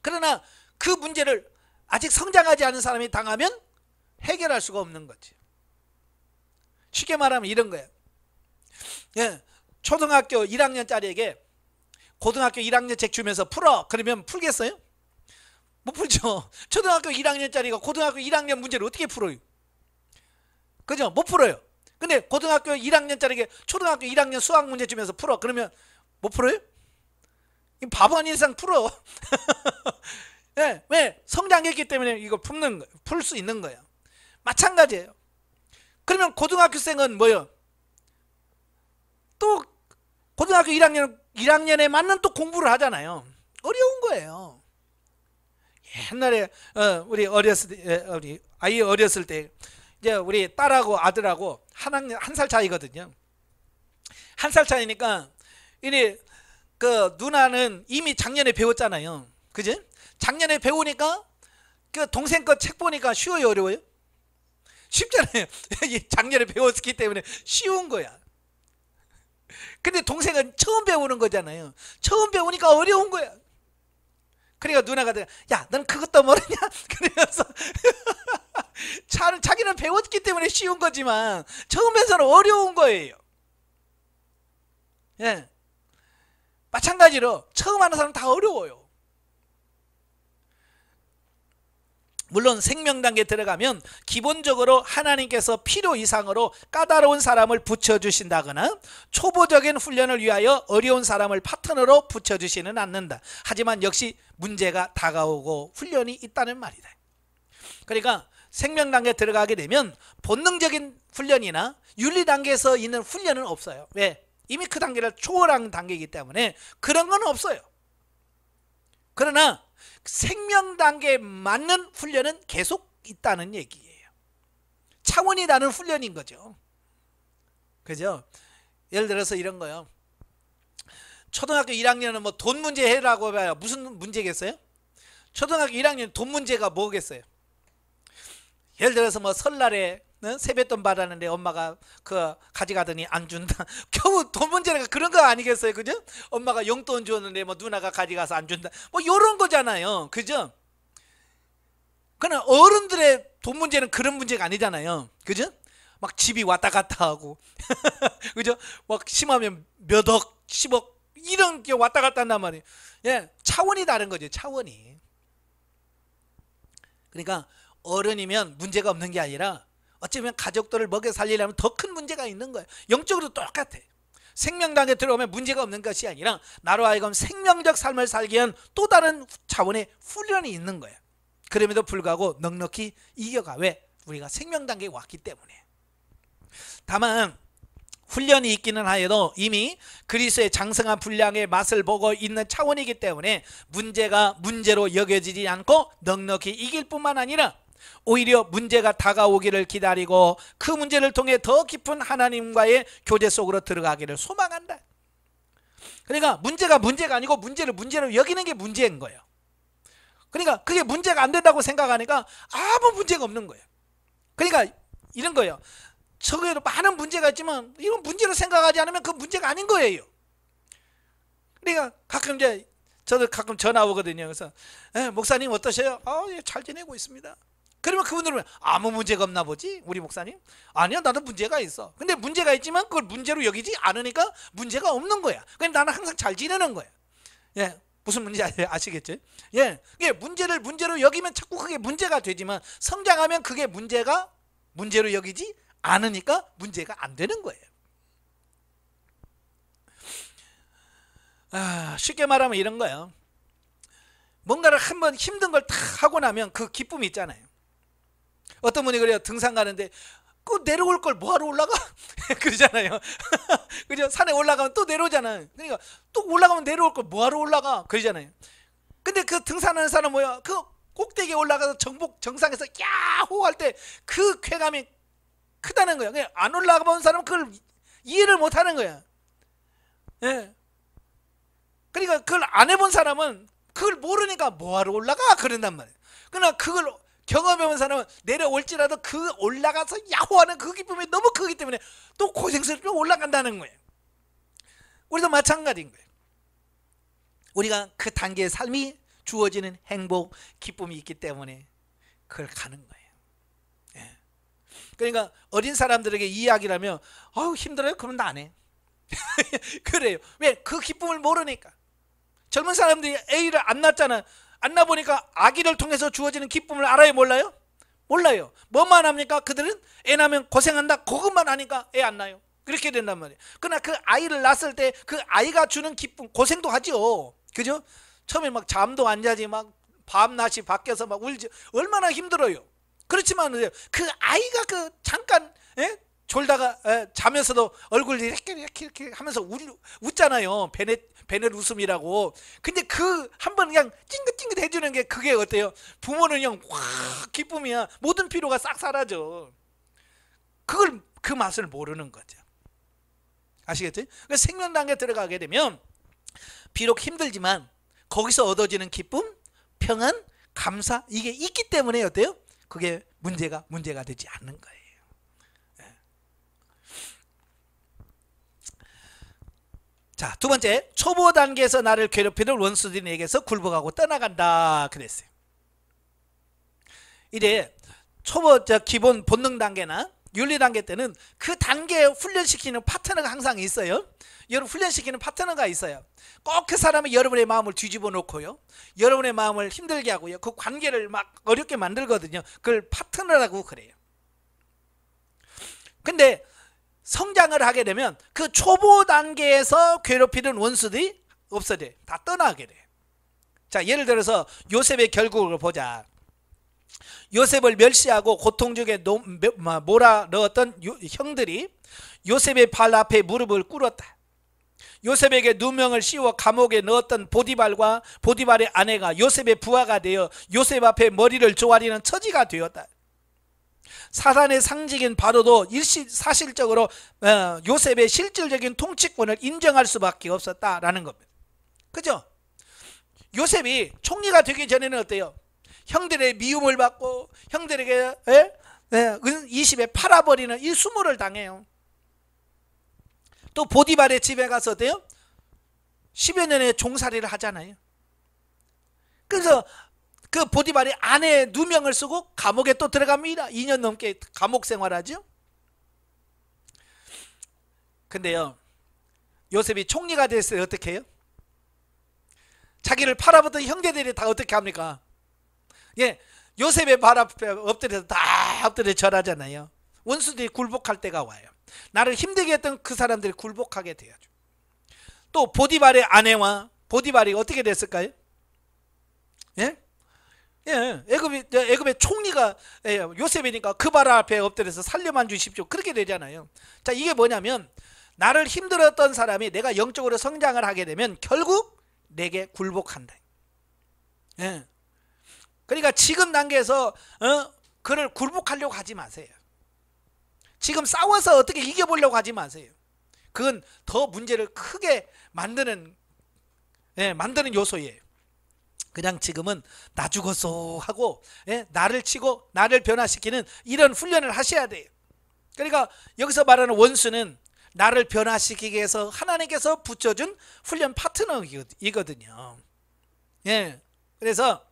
그러나 그 문제를 아직 성장하지 않은 사람이 당하면 해결할 수가 없는 거지. 쉽게 말하면 이런 거예요. 예. 초등학교 1학년짜리에게 고등학교 1학년 책 주면서 풀어. 그러면 풀겠어요? 못 풀죠. 초등학교 1학년짜리가 고등학교 1학년 문제를 어떻게 풀어요? 그죠? 못 풀어요. 근데 고등학교 1학년짜리에게 초등학교 1학년 수학 문제 주면서 풀어. 그러면 못 풀어요? 바보 아닌 이상 풀어. 네, 왜? 성장했기 때문에 이거 풀 수 있는 거예요. 마찬가지예요. 그러면 고등학교생은 뭐예요? 또 고등학교 1학년에 맞는 또 공부를 하잖아요. 어려운 거예요. 옛날에 우리 우리 아이 어렸을 때 이제 우리 딸하고 아들하고 한 살 차이거든요. 한 살 차이니까 이제 그 누나는 이미 작년에 배웠잖아요. 그지? 작년에 배우니까 그 동생 거 책 보니까 쉬워요, 어려워요? 쉽잖아요. 작년에 배웠기 때문에 쉬운 거야. 근데 동생은 처음 배우는 거잖아요. 처음 배우니까 어려운 거야. 그러니까 누나가 야, 넌 그것도 모르냐? 그러면서 자기는 배웠기 때문에 쉬운 거지만 처음에서는 어려운 거예요. 예. 마찬가지로 처음 하는 사람은 다 어려워요. 물론 생명단계에 들어가면 기본적으로 하나님께서 필요 이상으로 까다로운 사람을 붙여주신다거나 초보적인 훈련을 위하여 어려운 사람을 파트너로 붙여주시는 않는다. 하지만 역시 문제가 다가오고 훈련이 있다는 말이다. 그러니까 생명단계에 들어가게 되면 본능적인 훈련이나 윤리단계에서 있는 훈련은 없어요. 왜? 이미 그 단계를 초월한 단계이기 때문에 그런 건 없어요. 그러나 생명단계에 맞는 훈련은 계속 있다는 얘기예요. 차원이 다른 훈련인 거죠. 그죠? 예를 들어서 이런 거요. 초등학교 1학년은 뭐 돈 문제 해라고 해봐요. 무슨 문제겠어요? 초등학교 1학년 돈 문제가 뭐겠어요? 예를 들어서 뭐 설날에 세뱃돈 받았는데 엄마가 그 가져가더니 안 준다. 겨우 돈 문제가 그런 거 아니겠어요, 그죠? 엄마가 용돈 줬는데 뭐 누나가 가져가서 안 준다. 뭐 이런 거잖아요, 그죠? 그러나 어른들의 돈 문제는 그런 문제가 아니잖아요, 그죠? 막 집이 왔다 갔다 하고, 그죠? 막 심하면 몇 억, 10억 이런 게 왔다 갔다 한단 말이에요. 예, 차원이 다른 거죠, 차원이. 그러니까 어른이면 문제가 없는 게 아니라 어쩌면 가족들을 먹여 살리려면 더 큰 문제가 있는 거예요. 영적으로 똑같아. 생명당에 들어오면 문제가 없는 것이 아니라 나로 하여금 생명적 삶을 살기 위한 또 다른 차원의 훈련이 있는 거예요. 그럼에도 불구하고 넉넉히 이겨가. 왜? 우리가 생명단계에 왔기 때문에. 다만 훈련이 있기는 하여도 이미 그리스도의 장성한 분량의 맛을 보고 있는 차원이기 때문에 문제가 문제로 여겨지지 않고 넉넉히 이길 뿐만 아니라 오히려 문제가 다가오기를 기다리고 그 문제를 통해 더 깊은 하나님과의 교제 속으로 들어가기를 소망한다. 그러니까 문제가 문제가 아니고 문제를 문제로 여기는 게 문제인 거예요. 그러니까 그게 문제가 안 된다고 생각하니까 아무 문제가 없는 거예요. 그러니까 이런 거예요. 저에도 많은 문제가 있지만 이건 문제로 생각하지 않으면 그 문제가 아닌 거예요. 그러니까 가끔 이제 저도 가끔 전화 오거든요. 그래서 목사님 어떠세요? 예, 잘 지내고 있습니다. 그러면 그분들은 아무 문제가 없나 보지 우리 목사님? 아니요, 나도 문제가 있어. 근데 문제가 있지만 그걸 문제로 여기지 않으니까 문제가 없는 거야. 그냥 나는 항상 잘 지내는 거야. 예, 무슨 문제인지 아시겠죠? 예, 이게 문제를 문제로 여기면 자꾸 그게 문제가 되지만 성장하면 그게 문제가 문제로 여기지 않으니까 문제가 안 되는 거예요. 쉽게 말하면 이런 거예요. 뭔가를 한번 힘든 걸 다 하고 나면 그 기쁨이 있잖아요. 어떤 분이 그래요. 등산 가는데 그 내려올 걸 뭐하러 올라가? 그러잖아요. 그죠? 산에 올라가면 또 내려오잖아요. 그러니까 또 올라가면 내려올 걸 뭐하러 올라가? 그러잖아요. 근데 그 등산하는 사람은 뭐야? 그 꼭대기에 올라가서 정상에서 야호 할 때 그 쾌감이 크다는 거야. 그냥 안 올라가본 사람은 그걸 이해를 못 하는 거야. 예. 그러니까 그걸 안 해본 사람은 그걸 모르니까 뭐하러 올라가? 그런단 말이에요. 그러나 그걸 경험해본 사람은 내려올지라도 그 올라가서 야호하는 그 기쁨이 너무 크기 때문에 또 고생스럽게 올라간다는 거예요. 우리도 마찬가지인 거예요. 우리가 그 단계의 삶이 주어지는 행복, 기쁨이 있기 때문에 그걸 가는 거예요. 예. 그러니까 어린 사람들에게 이야기를 하면 힘들어요? 그러면 나 안 해. 그래요. 왜? 그 기쁨을 모르니까. 젊은 사람들이 애를 안 낳잖아요. 안 낳아보니까 아기를 통해서 주어지는 기쁨을 알아요? 몰라요? 몰라요. 뭐만 합니까? 그들은 애 낳으면 고생한다. 그것만 하니까 애 안 낳아요. 그렇게 된단 말이에요. 그러나 그 아이를 낳았을 때 그 아이가 주는 기쁨, 고생도 하죠. 그죠? 처음에 막 잠도 안 자지, 막 밤낮이 바뀌어서 막 울지. 얼마나 힘들어요. 그렇지만 그 아이가 그 잠깐 졸다가 자면서도 얼굴 이렇게 하면서 웃잖아요. 베넷 웃음이라고. 근데 그 한 번 그냥 찡긋찡긋 해주는 게 그게 어때요? 부모는 그냥 확 기쁨이야. 모든 피로가 싹 사라져. 그걸 그 맛을 모르는 거죠. 아시겠죠? 그러니까 생명단계에 들어가게 되면 비록 힘들지만 거기서 얻어지는 기쁨, 평안, 감사 이게 있기 때문에 어때요? 그게 문제가 되지 않는 거예요. 자, 두 번째, 초보 단계에서 나를 괴롭히는 원수들이 내게서 굴복하고 떠나간다 그랬어요. 이제 초보 기본 본능 단계나 윤리 단계 때는 그 단계에 훈련시키는 파트너가 항상 있어요. 여러분 훈련시키는 파트너가 있어요. 꼭 그 사람이 여러분의 마음을 뒤집어 놓고요, 여러분의 마음을 힘들게 하고요, 그 관계를 막 어렵게 만들거든요. 그걸 파트너라고 그래요. 근데 성장을 하게 되면 그 초보 단계에서 괴롭히는 원수들이 없어져요. 다 떠나게 돼요. 자, 예를 들어서 요셉의 결국을 보자. 요셉을 멸시하고 고통 중에 몰아넣었던 형들이 요셉의 발 앞에 무릎을 꿇었다. 요셉에게 누명을 씌워 감옥에 넣었던 보디발과 보디발의 아내가 요셉의 부하가 되어 요셉 앞에 머리를 조아리는 처지가 되었다. 사단의 상징인 바로도 사실적으로 요셉의 실질적인 통치권을 인정할 수밖에 없었다라는 겁니다. 그죠? 요셉이 총리가 되기 전에는 어때요? 형들의 미움을 받고 형들에게 은 20에 팔아버리는 이 수모를 당해요. 또 보디발의 집에 가서 어때요? 10여 년의 종살이를 하잖아요. 그래서 그 보디발이 아내 누명을 쓰고 감옥에 또 들어갑니다. 2년 넘게 감옥 생활하죠. 근데요, 요셉이 총리가 됐어요. 어떻게 해요? 자기를 팔아보던 형제들이 다 어떻게 합니까? 예, 요셉의 발 앞에 엎드려서 다 엎드려 절하잖아요. 원수들이 굴복할 때가 와요. 나를 힘들게 했던 그 사람들이 굴복하게 돼야죠. 또 보디발의 아내와 보디발이 어떻게 됐을까요? 예? 예, 애굽의 총리가 요셉이니까 그 발 앞에 엎드려서 살려만 주십시오. 그렇게 되잖아요. 자, 이게 뭐냐면 나를 힘들었던 사람이 내가 영적으로 성장을 하게 되면 결국 내게 굴복한다. 예. 그러니까 지금 단계에서 그를 굴복하려고 하지 마세요. 지금 싸워서 어떻게 이겨보려고 하지 마세요. 그건 더 문제를 크게 만드는 요소예요. 그냥 지금은 나 죽었어 하고 나를 치고 나를 변화시키는 이런 훈련을 하셔야 돼요. 그러니까 여기서 말하는 원수는 나를 변화시키기 위해서 하나님께서 붙여준 훈련 파트너이거든요. 예, 그래서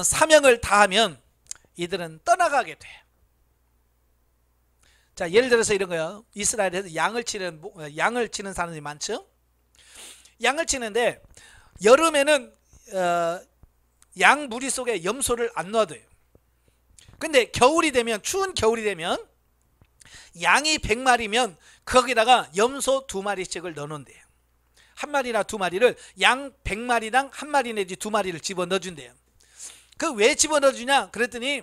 사명을 다하면 이들은 떠나가게 돼요. 자, 예를 들어서 이런 거요. 이스라엘에서 양을 치는 사람들이 많죠. 양을 치는데 여름에는 양 무리 속에 염소를 안 넣어둬요. 근데 겨울이 되면, 추운 겨울이 되면 양이 100마리면 거기다가 염소 2마리씩을 넣어놓는데요. 한 마리나 2마리를 양 100마리당 한 마리 내지 2마리를 집어넣어준대요. 그 왜 집어넣어주냐 그랬더니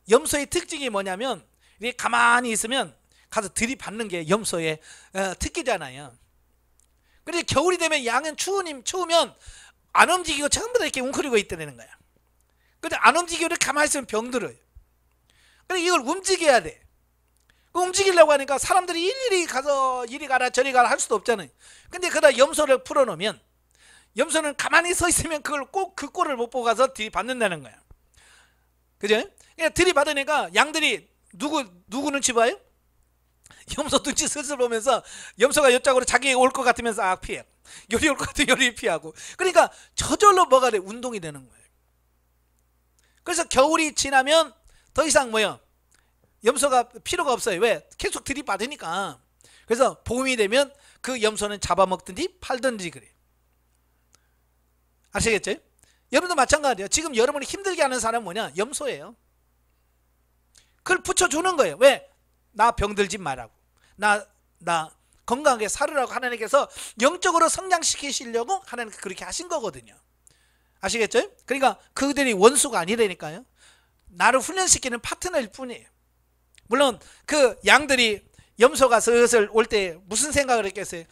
염소의 특징이 뭐냐면 이게 가만히 있으면 가서 들이받는 게 염소의 특기잖아요. 그런데 겨울이 되면 양은 추우면 안 움직이고 전부 다 이렇게 웅크리고 있다는 거야. 근데 안 움직이고 가만히 있으면 병들어요. 그러니까 이걸 움직여야 돼. 움직이려고 하니까 사람들이 일일이 가서 이리 가라 저리 가라 할 수도 없잖아요. 근데 그다 염소를 풀어놓으면 염소는 가만히 서 있으면 그걸 꼭 그 꼴을 못 보고 가서 들이받는다는 거야. 그죠? 그냥 들이받으니까 양들이 누구 눈치 봐요? 염소 눈치 슬슬 보면서 염소가 이쪽으로 자기에게 올 것 같으면서 피해. 요리 올 것 같으면 요리 피하고. 그러니까 저절로 뭐가 돼? 운동이 되는 거예요. 그래서 겨울이 지나면 더 이상 뭐요? 염소가 필요가 없어요. 왜? 계속 들이받으니까. 그래서 봄이 되면 그 염소는 잡아먹든지 팔든지 그래요. 아시겠죠? 여러분도 마찬가지예요. 지금 여러분이 힘들게 하는 사람은 뭐냐? 염소예요. 그걸 붙여주는 거예요. 왜? 나 병들지 말라고. 나 건강하게 살으라고 하나님께서 영적으로 성장시키시려고 하나님께서 그렇게 하신 거거든요. 아시겠죠? 그러니까 그들이 원수가 아니라니까요. 나를 훈련시키는 파트너일 뿐이에요. 물론 그 양들이 염소가 슬슬 올 때 무슨 생각을 했겠어요?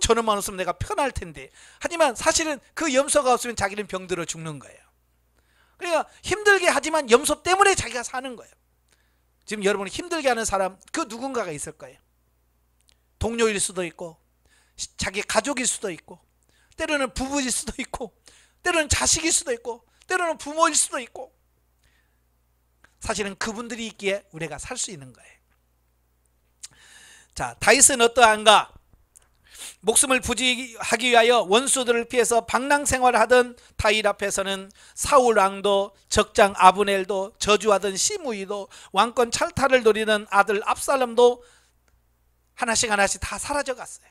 저놈만 없으면 내가 편할 텐데. 하지만 사실은 그 염소가 없으면 자기는 병들어 죽는 거예요. 그러니까 힘들게 하지만 염소 때문에 자기가 사는 거예요. 지금 여러분이 힘들게 하는 사람 그 누군가가 있을 거예요. 동료일 수도 있고 자기 가족일 수도 있고 때로는 부부일 수도 있고 때로는 자식일 수도 있고 때로는 부모일 수도 있고 사실은 그분들이 있기에 우리가 살 수 있는 거예요. 자, 다윗은 어떠한가? 목숨을 부지하기 위하여 원수들을 피해서 방랑 생활을 하던 다윗 앞에서는 사울 왕도 적장 아브넬도 저주하던 시므이도 왕권 찰타를 노리는 아들 압살롬도 하나씩 다 사라져 갔어요.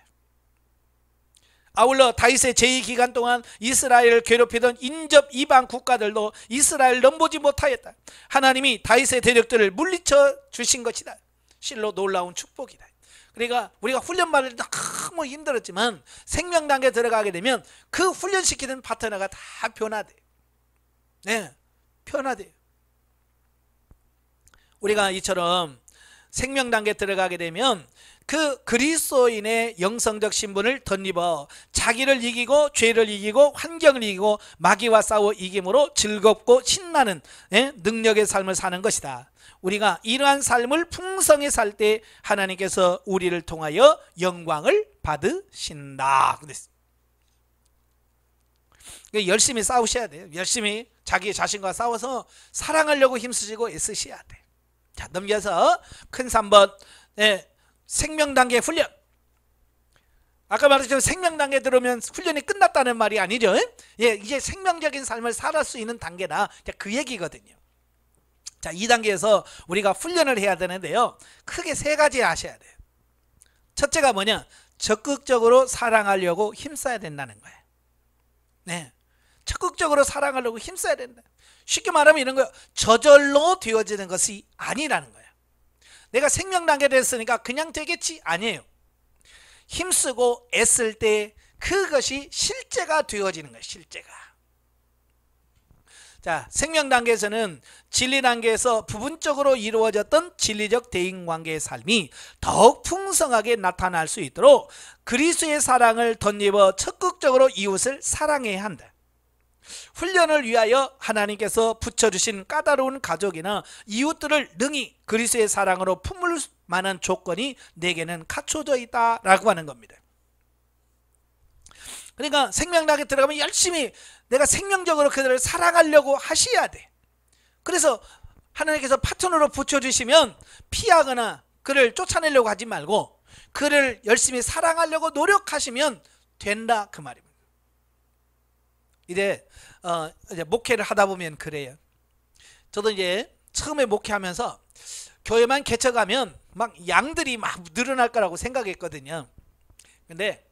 아울러 다윗의 제2기간 동안 이스라엘을 괴롭히던 인접 이방 국가들도 이스라엘 넘보지 못하였다. 하나님이 다윗의 대적들을 물리쳐 주신 것이다. 실로 놀라운 축복이다. 그러니까 우리가 훈련받을 때 너무 힘들었지만 생명 단계에 들어가게 되면 그 훈련시키는 파트너가 다 변화돼요. 네, 변화돼요. 우리가 이처럼 생명 단계에 들어가게 되면 그 그리스도인의 영성적 신분을 덧입어 자기를 이기고 죄를 이기고 환경을 이기고 마귀와 싸워 이김으로 즐겁고 신나는 능력의 삶을 사는 것이다. 우리가 이러한 삶을 풍성히 살 때 하나님께서 우리를 통하여 영광을 받으신다. 열심히 싸우셔야 돼요. 열심히 자기 자신과 싸워서 사랑하려고 힘쓰시고 애쓰셔야 돼. 자, 넘겨서 큰 3번 생명단계 훈련. 아까 말했지만 생명단계 들어오면 훈련이 끝났다는 말이 아니죠. 이제 생명적인 삶을 살 수 있는 단계다. 그 얘기거든요. 자, 2단계에서 우리가 훈련을 해야 되는데요. 크게 3가지 하셔야 돼요. 첫째가 뭐냐? 적극적으로 사랑하려고 힘써야 된다는 거예요. 네, 적극적으로 사랑하려고 힘써야 된다. 쉽게 말하면 이런 거예요. 저절로 되어지는 것이 아니라는 거예요. 내가 생명단계를 했으니까 그냥 되겠지? 아니에요. 힘쓰고 애쓸 때 그것이 실제가 되어지는 거예요. 실제가. 자, 생명단계에서는 진리단계에서 부분적으로 이루어졌던 진리적 대인관계의 삶이 더욱 풍성하게 나타날 수 있도록 그리스도의 사랑을 덧입어 적극적으로 이웃을 사랑해야 한다. 훈련을 위하여 하나님께서 붙여주신 까다로운 가족이나 이웃들을 능히 그리스도의 사랑으로 품을 만한 조건이 내게는 갖춰져 있다라고 하는 겁니다. 그러니까 생명단계 들어가면 열심히 내가 생명적으로 그들을 사랑하려고 하셔야 돼. 그래서 하나님께서 파트너로 붙여주시면 피하거나 그를 쫓아내려고 하지 말고 그를 열심히 사랑하려고 노력하시면 된다, 그 말입니다. 이제 목회를 하다 보면 그래요. 저도 이제 처음에 목회하면서 교회만 개척하면 막 양들이 막 늘어날 거라고 생각했거든요. 근데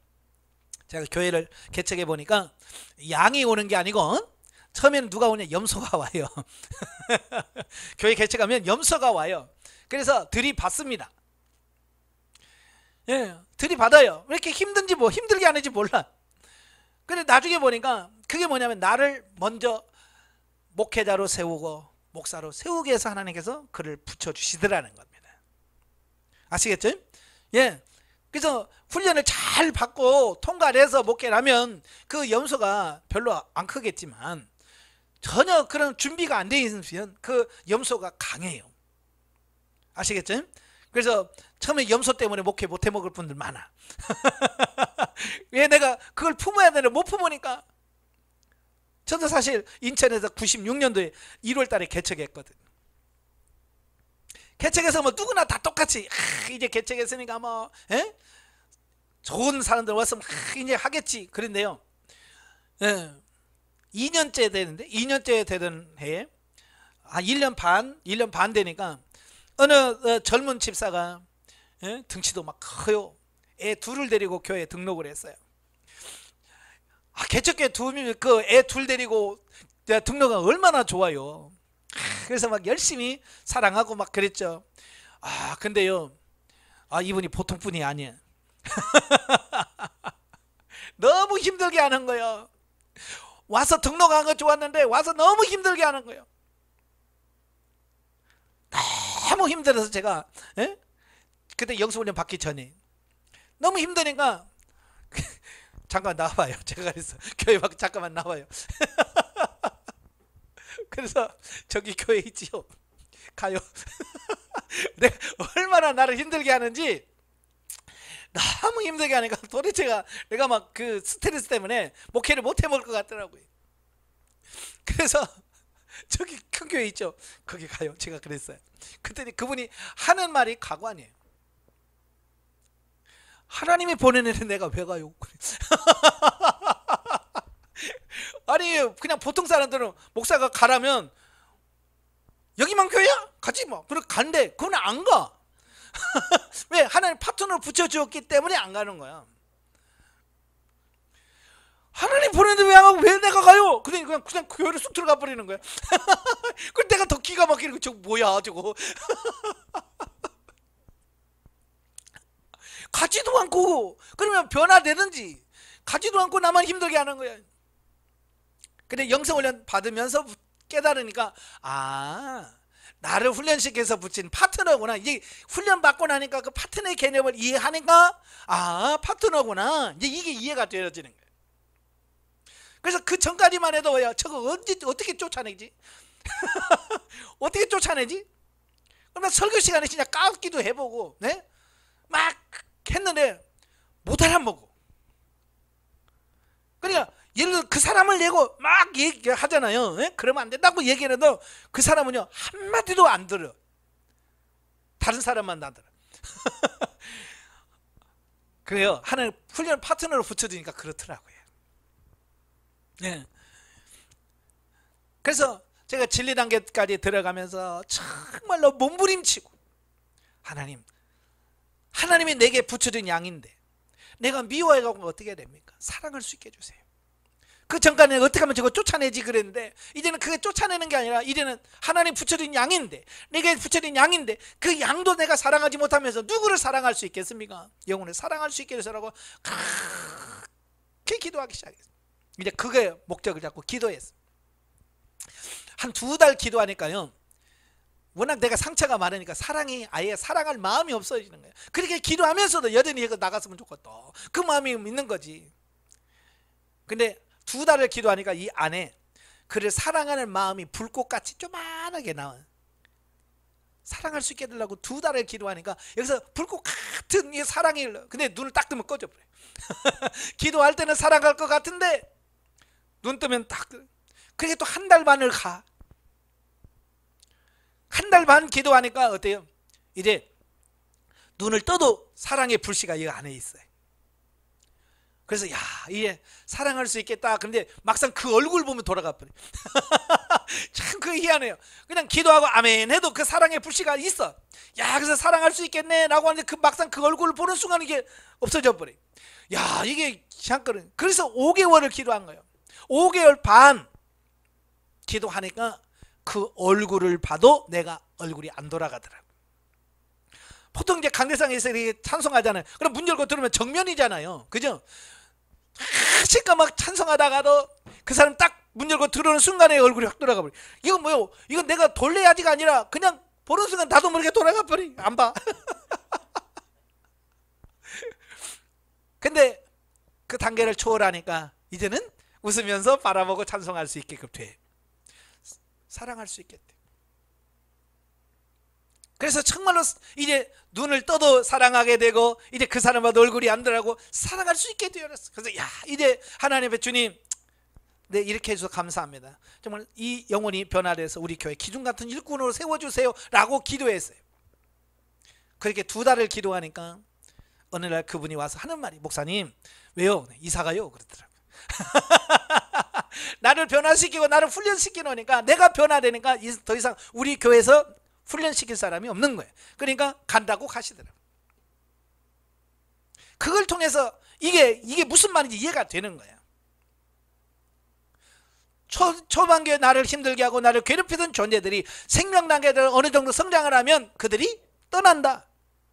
제가 교회를 개척해 보니까 양이 오는 게 아니고 처음에는 누가 오냐? 염소가 와요. 교회 개척하면 염소가 와요. 그래서 들이받습니다. 들이받아요. 왜 이렇게 힘든지 힘들게 하는지 몰라. 근데 나중에 보니까 그게 뭐냐면 나를 먼저 목회자로 세우고 목사로 세우기 위해서 하나님께서 그를 붙여주시더라는 겁니다. 아시겠죠? 그래서 훈련을 잘 받고 통과를 해서 목회를 하면 그 염소가 별로 안 크겠지만 전혀 그런 준비가 안 돼 있으면 그 염소가 강해요. 아시겠죠? 그래서 처음에 염소 때문에 목회 못 해먹을 분들 많아. 왜 내가 그걸 품어야 되는데 못 품으니까. 저도 사실 인천에서 96년도에 1월 달에 개척했거든. 개척해서 누구나 다 똑같이 이제 개척했으니까 좋은 사람들 왔으면 이제 하겠지 그런데요. 2년째 되는데 2년째 되던 해에 1년 반 되니까 어느 젊은 집사가 등치도 막 커요. 애 둘을 데리고 교회에 등록을 했어요. 개척교회 애 둘 데리고 등록은 얼마나 좋아요. 그래서 막 열심히 사랑하고 막 그랬죠. 근데요, 이분이 보통 분이 아니에요. 너무 힘들게 하는 거예요. 와서 등록한 거 좋았는데 와서 너무 힘들게 하는 거예요. 너무 힘들어서 제가 그때 영수훈련 받기 전에 너무 힘드니까 잠깐 나와봐요. 제가 그래서 교회 밖에 잠깐만 나와요. 그래서 저기 교회 있지요. 가요. 내가 얼마나 나를 힘들게 하는지 너무 힘들게 하니까 도대체 내가 막 그 스트레스 때문에 목회를 못 해먹을 것 같더라고요. 그래서 저기 큰 교회 있죠. 거기 가요. 제가 그랬어요. 그랬더니 그분이 하는 말이 가관이에요. 하나님이 보내는 내가 왜 가요? 아니 그냥 보통 사람들은 목사가 가라면 여기만 교회야? 가지 뭐. 그래 간대. 그건 안 가. 왜? 하나님 파트너를 붙여주었기 때문에 안 가는 거야. 하나님 보내는데 왜 안 가고 왜 내가 가요? 그냥 교회를 쑥 들어가 버리는 거야. 그럼 내가 더 기가 막히는 거. 저거 뭐야 저거. 가지도 않고 그러면 변화되든지 가지도 않고 나만 힘들게 하는 거야. 근데 영성훈련 받으면서 깨달으니까 나를 훈련시켜서 붙인 파트너구나. 이제 훈련 받고 나니까 그 파트너의 개념을 이해하니까 파트너구나. 이제 이게 이해가 되어지는 거예요. 그래서 그 전까지만 해도 저거 어떻게 쫓아내지? 어떻게 쫓아내지? 그럼 설교 시간에 진짜 까기도 해보고 막 했는데 못 알아먹어. 그러니까 예를 들어 그 사람을 내고 막 얘기하잖아요. 예? 그러면 안 된다고 얘기해도 그 사람은요 한마디도 안 들어. 다른 사람만 다 들어. 그래요. 하나님 훈련 파트너로 붙여주니까 그렇더라고요. 예. 그래서 제가 진리 단계까지 들어가면서 정말로 몸부림치고 하나님이 내게 붙여준 양인데 내가 미워해가고 어떻게 해야 됩니까? 사랑할 수 있게 해주세요. 그 전까지는 어떻게 하면 저거 쫓아내지 그랬는데 이제는 그게 쫓아내는 게 아니라 이제는 하나님 붙여준 양인데 내게 붙여준 양인데 그 양도 내가 사랑하지 못하면서 누구를 사랑할 수 있겠습니까? 영혼을 사랑할 수 있게 해서라고 그렇게 기도하기 시작했어요. 이제 그게 목적을 잡고 기도했어요. 한 2달 기도하니까요 워낙 내가 상처가 많으니까 사랑이 아예 사랑할 마음이 없어지는 거예요. 그렇게 기도하면서도 여전히 나갔으면 좋겠다 그 마음이 있는 거지. 근데 2달을 기도하니까 이 안에 그를 사랑하는 마음이 불꽃같이 조만하게 나와요. 사랑할 수 있게 해달라고 2달을 기도하니까 여기서 불꽃 같은 이 사랑이 근데 눈을 딱 뜨면 꺼져 버려요. 기도할 때는 사랑할 것 같은데 눈 뜨면 딱 그게 또 1달 반을 가. 1달 반 기도하니까 어때요? 이제 눈을 떠도 사랑의 불씨가 이 안에 있어요. 그래서 야 이제 사랑할 수 있겠다. 그런데 막상 그 얼굴 보면 돌아가 버려. 참 그게 희한해요. 그냥 기도하고 아멘 해도 그 사랑의 불씨가 있어. 야 그래서 사랑할 수 있겠네 라고 하는데 그 막상 그 얼굴을 보는 순간 이게 없어져 버려. 야 이게 희한거든. 그래서 5개월을 기도한 거예요. 5개월 반 기도하니까 그 얼굴을 봐도 내가 얼굴이 안 돌아가더라고. 보통 이제 강대상에서 이렇게 찬송하잖아요. 그럼 문 열고 들으면 정면이잖아요. 그죠? 실컷 막 찬송하다가도 그 사람 딱 문 열고 들어오는 순간에 얼굴이 확 돌아가 버려. 이건 뭐요? 이건 내가 돌려야지가 아니라 그냥 보는 순간 나도 모르게 돌아가 버려. 안 봐. 근데 그 단계를 초월하니까 이제는 웃으면서 바라보고 찬송할 수 있게끔 돼. 사랑할 수 있겠대. 그래서 정말로 이제 눈을 떠도 사랑하게 되고 이제 그 사람과도 얼굴이 안 들어가고 사랑할 수 있게 되었어. 그래서 야 이제 하나님 앞에 주님 네 이렇게 해주셔서 감사합니다. 정말 이 영혼이 변화돼서 우리 교회 기둥 같은 일꾼으로 세워주세요 라고 기도했어요. 그렇게 2달을 기도하니까 어느 날 그분이 와서 하는 말이 목사님 왜요? 이사가요 그러더라고요. 나를 변화시키고 나를 훈련시키노니까 내가 변화되니까 더 이상 우리 교회에서 훈련시킬 사람이 없는 거예요. 그러니까 간다고 가시더라고요. 그걸 통해서 이게 무슨 말인지 이해가 되는 거예요. 초반기에 나를 힘들게 하고 나를 괴롭히던 존재들이 생명 단계를 어느 정도 성장을 하면 그들이 떠난다.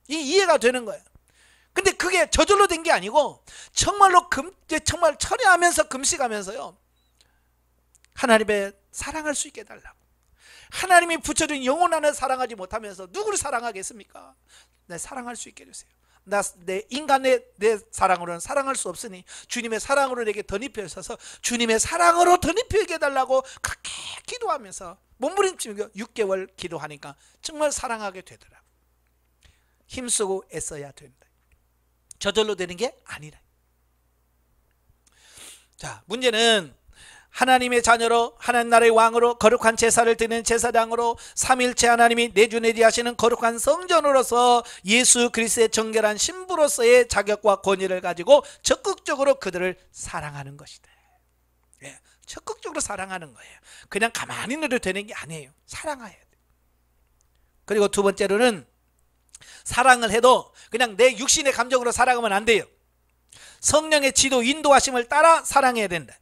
이해가 되는 거예요. 근데 그게 저절로 된 게 아니고 정말로 정말 철회하면서 금식하면서요. 하나님의 사랑할 수 있게 해달라고. 하나님이 붙여준 영혼 안에 사랑하지 못하면서 누구를 사랑하겠습니까? 내 사랑할 수 있게 해주세요. 내 인간의 내 사랑으로는 사랑할 수 없으니 주님의 사랑으로 내게 덧입혀 있어서 주님의 사랑으로 덧입혀 해달라고 그렇게 기도하면서 몸부림치며 6개월 기도하니까 정말 사랑하게 되더라고요. 힘쓰고 애써야 된다. 저절로 되는 게 아니라. 자, 문제는 하나님의 자녀로 하나님 나라의 왕으로 거룩한 제사를 드리는 제사장으로 삼일체 하나님이 내주내리하시는 거룩한 성전으로서 예수 그리스도의 정결한 신부로서의 자격과 권위를 가지고 적극적으로 그들을 사랑하는 것이다. 예, 적극적으로 사랑하는 거예요. 그냥 가만히 있어도 되는 게 아니에요. 사랑해야 돼. 그리고 두 번째로는 사랑을 해도 그냥 내 육신의 감정으로 사랑하면 안 돼요. 성령의 지도 인도하심을 따라 사랑해야 된다.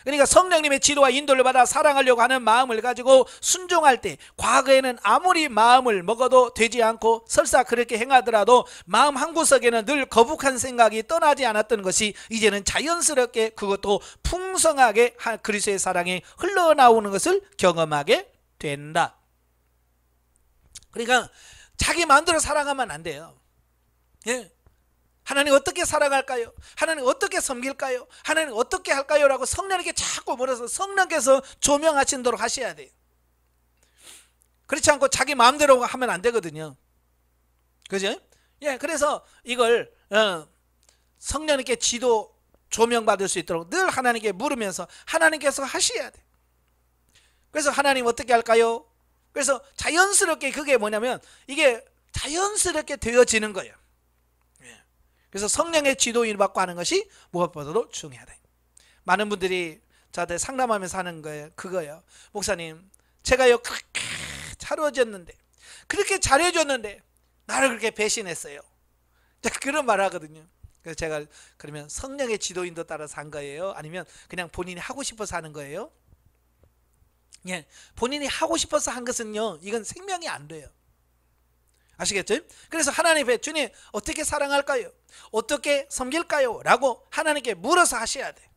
그러니까 성령님의 지도와 인도를 받아 사랑하려고 하는 마음을 가지고 순종할 때 과거에는 아무리 마음을 먹어도 되지 않고 설사 그렇게 행하더라도 마음 한구석에는 늘 거북한 생각이 떠나지 않았던 것이 이제는 자연스럽게 그것도 풍성하게 그리스도의 사랑이 흘러나오는 것을 경험하게 된다. 그러니까 자기 마음대로 사랑하면 안 돼요. 예. 하나님 어떻게 사랑할까요? 하나님 어떻게 섬길까요? 하나님 어떻게 할까요? 라고 성령에게 자꾸 물어서 성령께서 조명하신도록 하셔야 돼요. 그렇지 않고 자기 마음대로 하면 안 되거든요. 그죠? 예, 그래서 이걸 성령님께 지도 조명받을 수 있도록 늘 하나님께 물으면서 하나님께서 하셔야 돼. 그래서 하나님 어떻게 할까요? 그래서 자연스럽게 그게 뭐냐면 이게 자연스럽게 되어지는 거예요. 그래서 성령의 지도인을 받고 하는 것이 무엇보다도 중요하다. 많은 분들이 저한테 상담하면서 하는 거예요. 그거예요. 목사님, 제가요 그렇게 잘해줬는데, 그렇게 잘해줬는데 나를 그렇게 배신했어요. 그런 말 하거든요. 그래서 제가 그러면 성령의 지도인도 따라서 한 거예요? 아니면 그냥 본인이 하고 싶어서 하는 거예요? 예, 본인이 하고 싶어서 한 것은요, 이건 생명이 안 돼요. 아시겠죠? 그래서 하나님 앞에 주님 어떻게 사랑할까요? 어떻게 섬길까요? 라고 하나님께 물어서 하셔야 돼.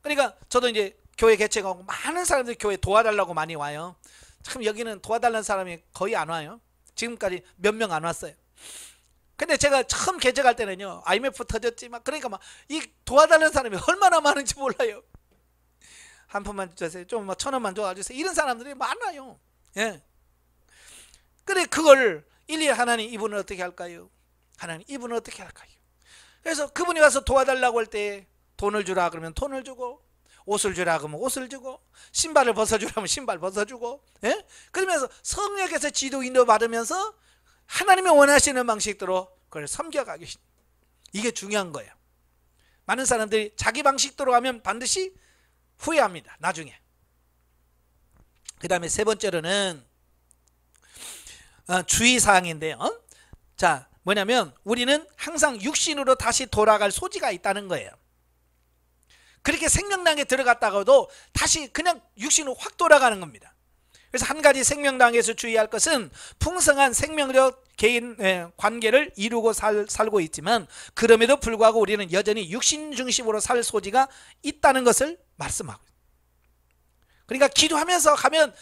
그러니까 저도 이제 교회 개척하고 많은 사람들이 교회 도와달라고 많이 와요. 참 여기는 도와달라는 사람이 거의 안 와요. 지금까지 몇 명 안 왔어요. 근데 제가 처음 개척할 때는요, IMF 터졌지 막, 그러니까 막 이 도와달라는 사람이 얼마나 많은지 몰라요. 한 푼만 주세요, 좀 막 1,000원만 줘주세요, 이런 사람들이 많아요. 예. 그래, 그걸 일일이 하나님 이분은 어떻게 할까요? 하나님 이분은 어떻게 할까요? 그래서 그분이 와서 도와달라고 할 때 돈을 주라 그러면 돈을 주고, 옷을 주라 그러면 옷을 주고, 신발을 벗어주라 하면 신발 벗어주고, 예? 그러면서 성령께서 지도 인도 받으면서 하나님이 원하시는 방식대로 그걸 섬겨가기, 이게 중요한 거예요. 많은 사람들이 자기 방식대로 하면 반드시 후회합니다, 나중에. 그 다음에 세 번째로는 주의사항인데요. 자, 뭐냐면 우리는 항상 육신으로 다시 돌아갈 소지가 있다는 거예요. 그렇게 생명당에 들어갔다가도 다시 그냥 육신으로 확 돌아가는 겁니다. 그래서 한 가지 생명당에서 주의할 것은 풍성한 생명력 개인 관계를 이루고 살고 있지만, 그럼에도 불구하고 우리는 여전히 육신 중심으로 살 소지가 있다는 것을 말씀하고 있습니다. 그러니까 기도하면서 가면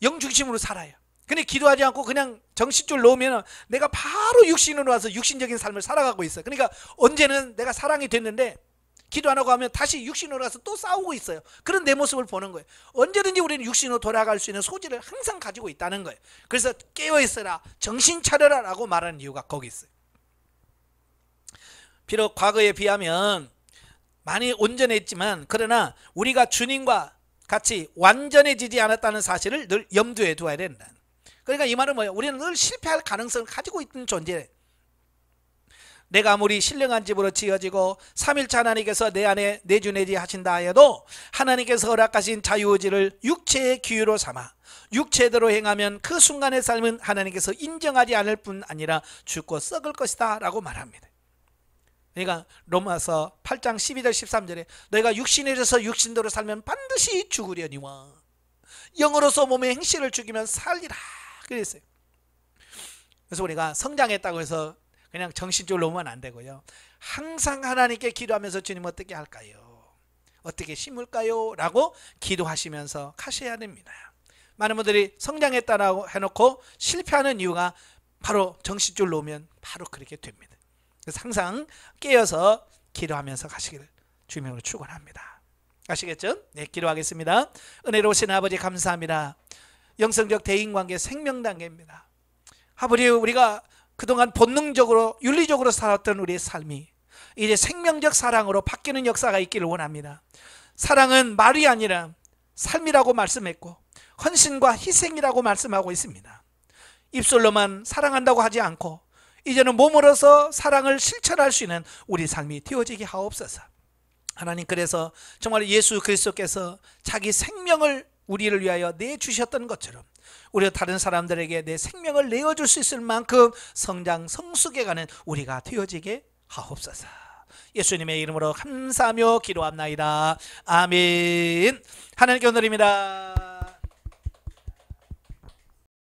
영 중심으로 살아요. 근데 기도하지 않고 그냥 정신줄 놓으면 내가 바로 육신으로 와서 육신적인 삶을 살아가고 있어요. 그러니까 언제는 내가 사랑이 됐는데 기도 안 하고 하면 다시 육신으로 와서 또 싸우고 있어요. 그런 내 모습을 보는 거예요. 언제든지 우리는 육신으로 돌아갈 수 있는 소지를 항상 가지고 있다는 거예요. 그래서 깨어있어라, 정신 차려라 라고 말하는 이유가 거기 있어요. 비록 과거에 비하면 많이 온전했지만, 그러나 우리가 주님과 같이 완전해지지 않았다는 사실을 늘 염두에 두어야 된다. 그러니까 이 말은 뭐예요? 우리는 늘 실패할 가능성을 가지고 있는 존재예요. 내가 아무리 신령한 집으로 지어지고 3일차 하나님께서 내 안에 내주내지 하신다 해도 하나님께서 허락하신 자유의지를 육체의 기유로 삼아 육체대로 행하면 그 순간의 삶은 하나님께서 인정하지 않을 뿐 아니라 죽고 썩을 것이다 라고 말합니다. 그러니까 로마서 8장 12절 13절에 너희가 육신에서 육신대로 살면 반드시 죽으려니와 영으로서 몸의 행실을 죽이면 살리라 그랬어요. 그래서 우리가 성장했다고 해서 그냥 정신줄로 오면 안 되고요, 항상 하나님께 기도하면서 주님 어떻게 할까요? 어떻게 심을까요? 라고 기도하시면서 가셔야 됩니다. 많은 분들이 성장했다고 해놓고 실패하는 이유가 바로 정신줄 놓으면 바로 그렇게 됩니다. 그래서 항상 깨어서 기도하면서 가시기를 주님으로 축원합니다. 아시겠죠? 네, 기도하겠습니다. 은혜로우신 아버지 감사합니다. 영성적 대인관계 생명단계입니다. 아버지, 우리가 그동안 본능적으로 윤리적으로 살았던 우리의 삶이 이제 생명적 사랑으로 바뀌는 역사가 있기를 원합니다. 사랑은 말이 아니라 삶이라고 말씀했고 헌신과 희생이라고 말씀하고 있습니다. 입술로만 사랑한다고 하지 않고 이제는 몸으로서 사랑을 실천할 수 있는 우리 삶이 되어지게 하옵소서. 하나님, 그래서 정말 예수 그리스도께서 자기 생명을 우리를 위하여 내주셨던 것처럼 우리가 다른 사람들에게 내 생명을 내어줄 수 있을 만큼 성장 성숙해가는 우리가 되어지게 하옵소서. 예수님의 이름으로 감사하며 기도합나이다. 아멘. 하나님께 오늘입니다.